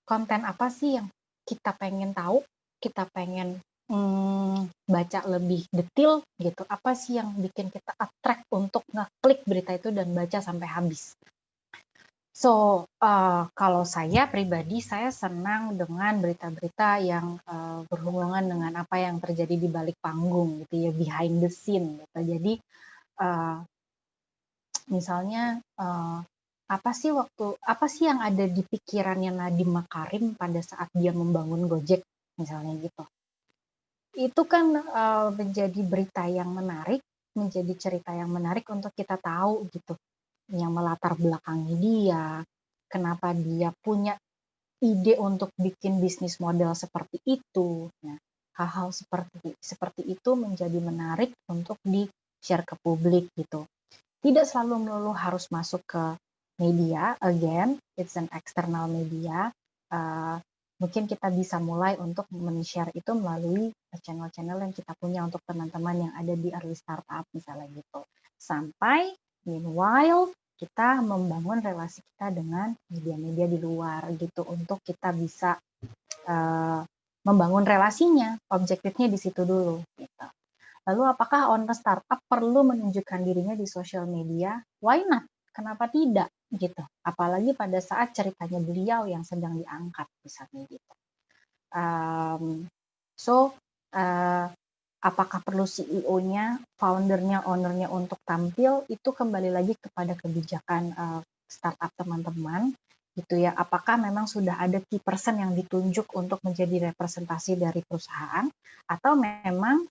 konten apa sih yang kita pengen tahu, kita pengen baca lebih detail gitu, apa sih yang bikin kita attract untuk ngeklik berita itu dan baca sampai habis. So, kalau saya pribadi, saya senang dengan berita-berita yang berhubungan dengan apa yang terjadi di balik panggung gitu ya, behind the scene gitu. Jadi misalnya apa sih yang ada di pikirannya Nadiem Makarim pada saat dia membangun Gojek misalnya gitu. Itu kan menjadi berita yang menarik, menjadi cerita yang menarik untuk kita tahu gitu, yang melatar belakangi dia, kenapa dia punya ide untuk bikin bisnis model seperti itu. Nah, hal-hal seperti itu menjadi menarik untuk di-share ke publik gitu. Tidak selalu melulu harus masuk ke media, again, it's an external media. Mungkin kita bisa mulai untuk men-share itu melalui channel-channel yang kita punya untuk teman-teman yang ada di early startup misalnya gitu. Sampai meanwhile kita membangun relasi kita dengan media-media di luar gitu untuk kita bisa membangun relasinya. Objektifnya di situ dulu gitu. Lalu apakah owner startup perlu menunjukkan dirinya di sosial media? Why not? Kenapa tidak? Gitu. Apalagi pada saat ceritanya beliau yang sedang diangkat misalnya gitu. Apakah perlu CEO-nya, foundernya, ownernya untuk tampil? Itu kembali lagi kepada kebijakan startup teman-teman gitu ya. Apakah memang sudah ada key person yang ditunjuk untuk menjadi representasi dari perusahaan, atau memang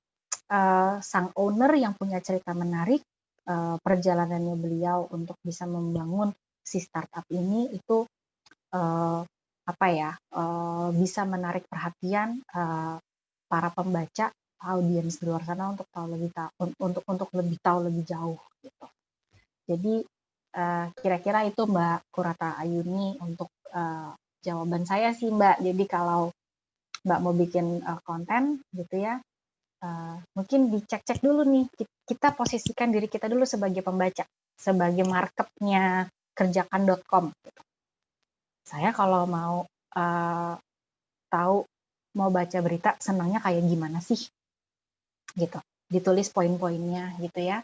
sang owner yang punya cerita menarik, perjalanannya beliau untuk bisa membangun si startup ini itu bisa menarik perhatian para pembaca, audiens di luar sana untuk lebih tahu lebih jauh gitu. Jadi kira-kira itu Mbak Kurata Ayuni untuk jawaban saya sih Mbak. Jadi kalau Mbak mau bikin konten gitu ya, mungkin dicek-cek dulu nih, kita posisikan diri kita dulu sebagai pembaca, sebagai marketnya kerjakan.com. Saya kalau mau tahu, mau baca berita, senangnya kayak gimana sih? Gitu. Ditulis poin-poinnya gitu ya.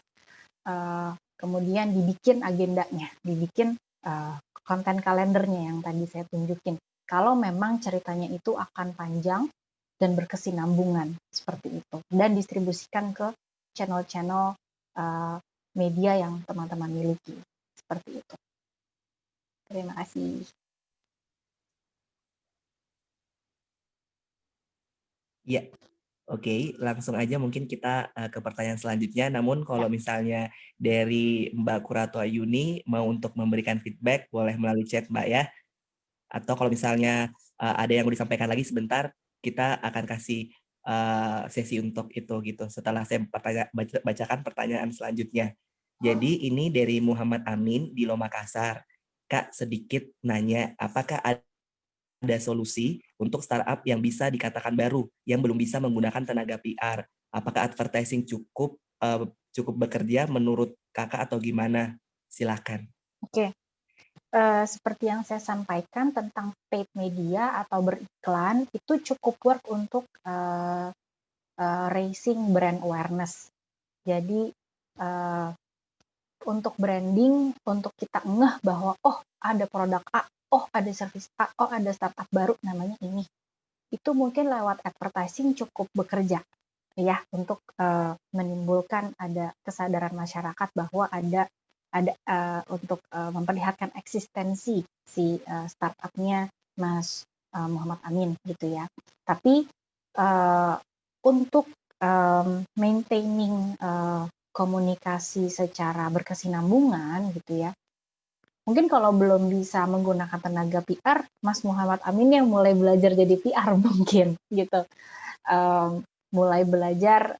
Kemudian dibikin agendanya, dibikin konten kalendernya yang tadi saya tunjukin. Kalau memang ceritanya itu akan panjang dan berkesinambungan seperti itu, dan distribusikan ke channel-channel media yang teman-teman miliki seperti itu. Terima kasih. Ya, oke, langsung aja mungkin kita ke pertanyaan selanjutnya. Namun kalau misalnya dari Mbak Kurato Ayuni mau untuk memberikan feedback, boleh melalui chat Mbak ya. Atau kalau misalnya ada yang mau disampaikan lagi sebentar, kita akan kasih sesi untuk itu gitu. Setelah saya bacakan pertanyaan selanjutnya. Jadi ini dari Muhammad Amin di Makassar. Kak, sedikit nanya, apakah ada solusi untuk startup yang bisa dikatakan baru, yang belum bisa menggunakan tenaga PR? Apakah advertising cukup bekerja menurut kakak atau gimana? Silakan. Oke. Seperti yang saya sampaikan tentang paid media atau beriklan, itu cukup work untuk raising brand awareness. Jadi untuk branding, untuk kita ngeh bahwa oh ada produk A, oh ada service A, oh ada startup baru namanya ini. Itu mungkin lewat advertising cukup bekerja ya untuk menimbulkan ada kesadaran masyarakat bahwa ada untuk memperlihatkan eksistensi si startupnya Mas Muhammad Amin gitu ya. Tapi untuk maintaining komunikasi secara berkesinambungan gitu ya, mungkin kalau belum bisa menggunakan tenaga PR, Mas Muhammad Amin yang mulai belajar jadi PR mungkin gitu. Mulai belajar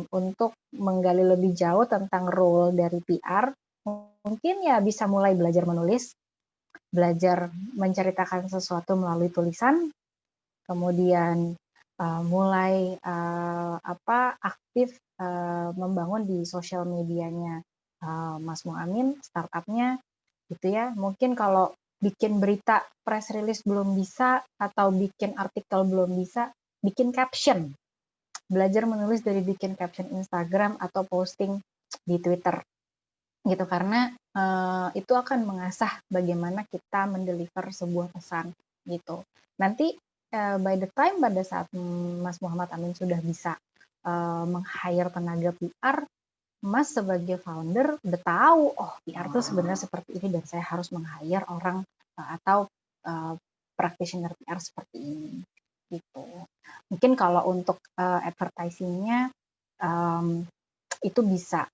untuk menggali lebih jauh tentang role dari PR, mungkin ya bisa mulai belajar menulis, belajar menceritakan sesuatu melalui tulisan, kemudian mulai aktif membangun di sosial medianya Mas Muamin, startupnya gitu ya. Mungkin kalau bikin berita press release belum bisa atau bikin artikel belum bisa, bikin caption. Belajar menulis dari bikin caption Instagram atau posting di Twitter gitu, karena itu akan mengasah bagaimana kita mendeliver sebuah pesan gitu. Nanti by the time pada saat Mas Muhammad Amin sudah bisa meng-hire tenaga PR, Mas sebagai founder udah tahu oh PR itu sebenarnya seperti ini dan saya harus meng-hire orang atau practitioner PR seperti ini gitu. Mungkin kalau untuk advertising-nya itu bisa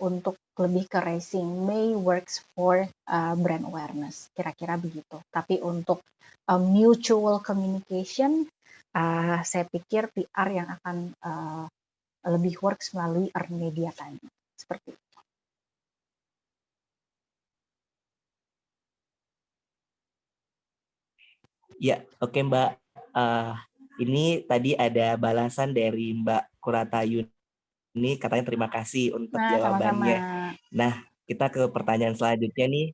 untuk lebih ke racing, may works for brand awareness, kira-kira begitu. Tapi untuk mutual communication, saya pikir PR yang akan lebih works melalui earned media tadi, seperti itu. Ya, oke Mbak. Ini tadi ada balasan dari Mbak Kuratayun. Ini katanya terima kasih untuk Nah, sama-sama. jawabannya. Nah, kita ke pertanyaan selanjutnya nih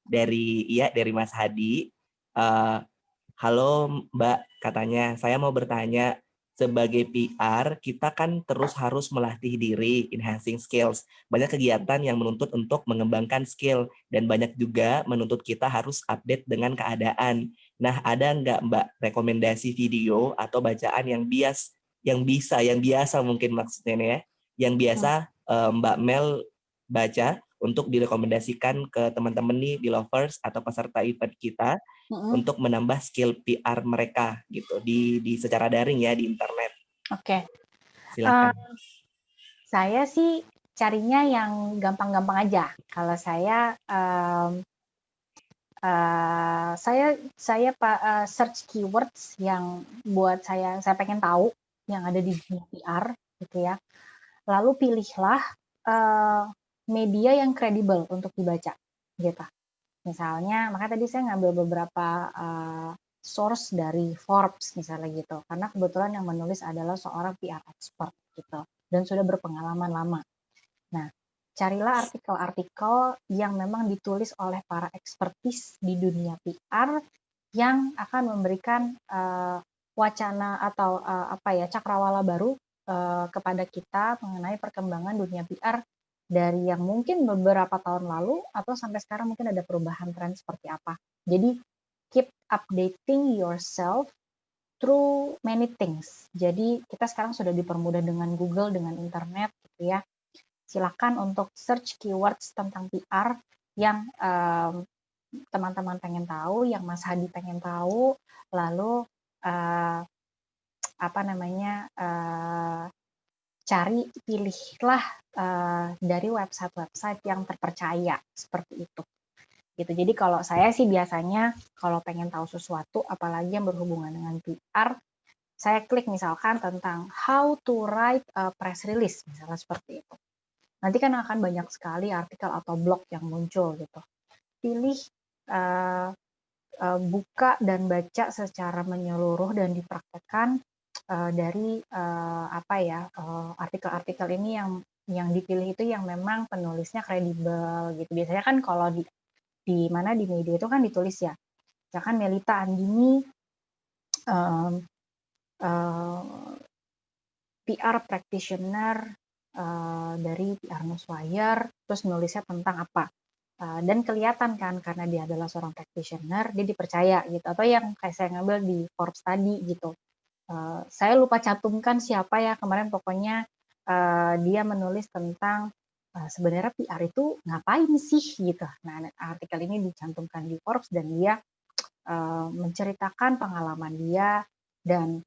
dari Mas Hadi. Eh, Halo Mbak, katanya saya mau bertanya, sebagai PR kita kan terus harus melatih diri, enhancing skills. Banyak kegiatan yang menuntut untuk mengembangkan skill dan banyak juga menuntut kita harus update dengan keadaan. Nah, ada nggak Mbak rekomendasi video atau bacaan yang biasa mungkin maksudnya nih ya, yang biasa Mbak Mel baca untuk direkomendasikan ke teman-teman nih di Lovers atau peserta event kita untuk menambah skill PR mereka gitu di secara daring ya di internet. Oke. Silakan. Saya sih carinya yang gampang-gampang aja. Kalau saya search keywords yang buat saya pengen tahu yang ada di dunia PR gitu ya. Lalu pilihlah media yang kredibel untuk dibaca gitu. Misalnya, makanya tadi saya ngambil beberapa source dari Forbes misalnya gitu, karena kebetulan yang menulis adalah seorang PR expert gitu dan sudah berpengalaman lama. Nah, carilah artikel-artikel yang memang ditulis oleh para ekspertis di dunia PR yang akan memberikan wacana atau cakrawala baru kepada kita mengenai perkembangan dunia PR dari yang mungkin beberapa tahun lalu atau sampai sekarang mungkin ada perubahan tren seperti apa. Jadi keep updating yourself through many things. Jadi kita sekarang sudah dipermudah dengan Google, dengan internet gitu ya. Silakan untuk search keywords tentang PR yang teman-teman pengen tahu, yang Mas Hadi pengen tahu, lalu pilihlah dari website-website yang terpercaya seperti itu. Gitu. Jadi kalau saya sih biasanya kalau pengen tahu sesuatu, apalagi yang berhubungan dengan PR, saya klik misalkan tentang how to write a press release, misalnya seperti itu. Nanti kan akan banyak sekali artikel atau blog yang muncul gitu. Pilih buka dan baca secara menyeluruh dan dipraktekkan dari artikel-artikel ini yang dipilih itu yang memang penulisnya kredibel gitu. Biasanya kan kalau di media itu kan ditulis ya, misalkan Melita Andini PR practitioner dari PR Newswire, terus nulisnya tentang apa. Dan kelihatan kan karena dia adalah seorang practitioner, dia dipercaya gitu. Atau yang kayak saya ngambil di Forbes tadi gitu. Saya lupa cantumkan siapa ya kemarin, pokoknya dia menulis tentang sebenarnya PR itu ngapain sih gitu. Nah, artikel ini dicantumkan di Forbes dan dia menceritakan pengalaman dia dan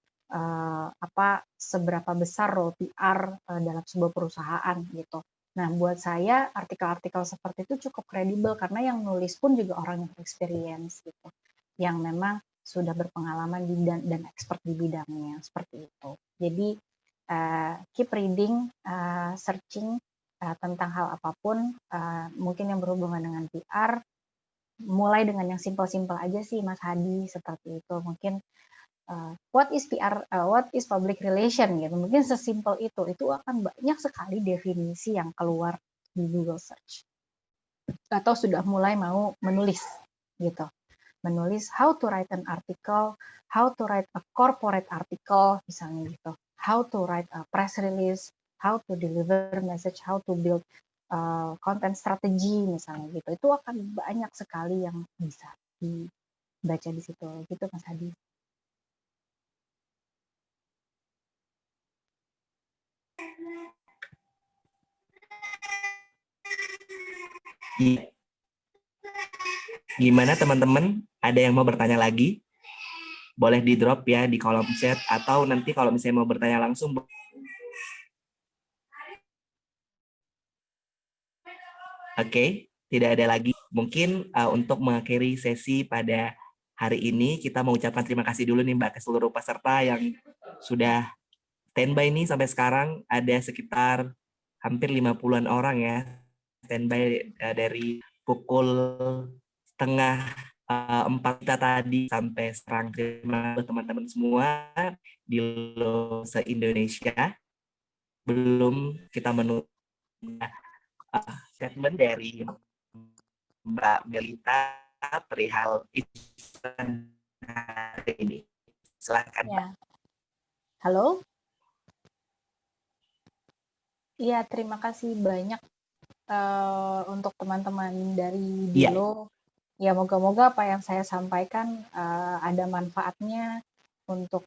seberapa besar role PR dalam sebuah perusahaan gitu. Nah, buat saya artikel-artikel seperti itu cukup kredibel karena yang nulis pun juga orang yang experience gitu, yang memang sudah berpengalaman dan expert di bidangnya seperti itu. Jadi keep reading, searching tentang hal apapun, mungkin yang berhubungan dengan PR. Mulai dengan yang simpel-simpel aja sih, Mas Hadi, seperti itu. Mungkin what is PR, what is public relation gitu. Mungkin sesimpel itu akan banyak sekali definisi yang keluar di Google Search. Atau sudah mulai mau menulis gitu. Menulis how to write an article, how to write a corporate article misalnya gitu. How to write a press release, how to deliver message, how to build content strategy misalnya gitu. Itu akan banyak sekali yang bisa dibaca di situ gitu, Mas Hadi. Gimana teman-teman? Ada yang mau bertanya lagi? boleh di drop ya di kolom chat, atau nanti kalau misalnya mau bertanya langsung. Oke, tidak ada lagi. Mungkin untuk mengakhiri sesi pada hari ini, kita mau ucapkan terima kasih dulu nih Mbak ke seluruh peserta yang sudah standby nih sampai sekarang. Ada sekitar hampir 50-an orang ya standby dari pukul setengah 4 kita tadi sampai sekarang. Terima kasih teman-teman semua di Lo se-Indonesia. Belum kita menutup statement dari Mbak Melita perihal event hari ini. Silakan Mbak. Ya. Halo? Iya, terima kasih banyak untuk teman-teman dari Dilo. Ya, moga-moga apa yang saya sampaikan ada manfaatnya untuk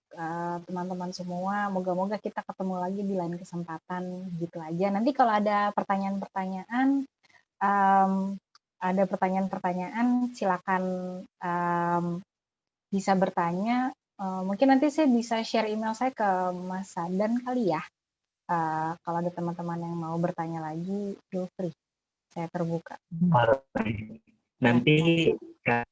teman-teman semua. Moga-moga kita ketemu lagi di lain kesempatan, gitu aja. Nanti kalau ada pertanyaan-pertanyaan, silakan bisa bertanya. Mungkin nanti saya bisa share email saya ke Mas Sadan kali ya. Kalau ada teman-teman yang mau bertanya lagi, feel free. Saya terbuka. Nanti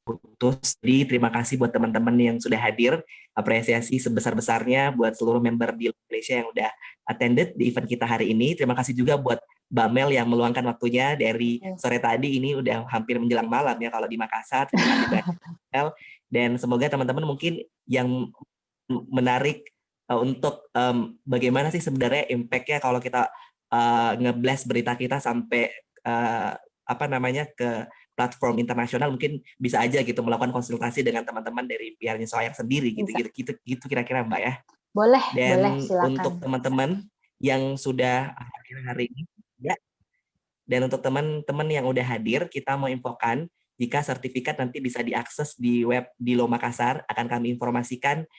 putus. Jadi terima kasih buat teman-teman yang sudah hadir. Apresiasi sebesar-besarnya buat seluruh member di Malaysia yang udah attended di event kita hari ini. Terima kasih juga buat Mbak Mel yang meluangkan waktunya dari sore tadi. Ini udah hampir menjelang malam ya kalau di Makassar. Terima kasih banyak Mel. Dan semoga teman-teman mungkin yang menarik untuk bagaimana sih sebenarnya impact-nya kalau kita nge-blast berita kita sampai ke platform internasional, mungkin bisa aja gitu melakukan konsultasi dengan teman-teman dari PR Soayang sendiri gitu kira-kira Mbak ya. Boleh, dan silakan. Untuk teman-teman yang sudah hadir hari ini ya, dan untuk teman-teman yang udah hadir, kita mau infokan jika sertifikat nanti bisa diakses di web Dilo Makassar, akan kami informasikan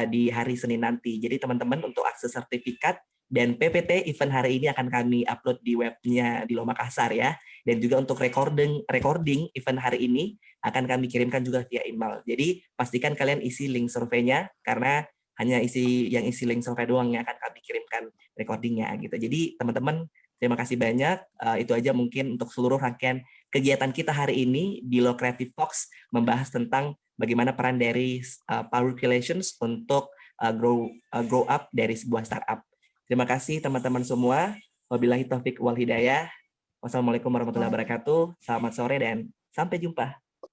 di hari Senin nanti. Jadi teman-teman untuk akses sertifikat dan PPT event hari ini akan kami upload di webnya Dilo Makassar ya. Dan juga untuk recording event hari ini akan kami kirimkan juga via email. Jadi pastikan kalian isi link surveinya, karena hanya isi link survei doang yang akan kami kirimkan recordingnya gitu. Jadi teman-teman, terima kasih banyak. Itu aja mungkin untuk seluruh rangkaian kegiatan kita hari ini di Lo Creative Talks, membahas tentang bagaimana peran dari public relations untuk grow up dari sebuah startup. Terima kasih teman-teman semua. Wabillahi taufik wal hidayah. Wassalamualaikum warahmatullahi wabarakatuh. Selamat sore dan sampai jumpa.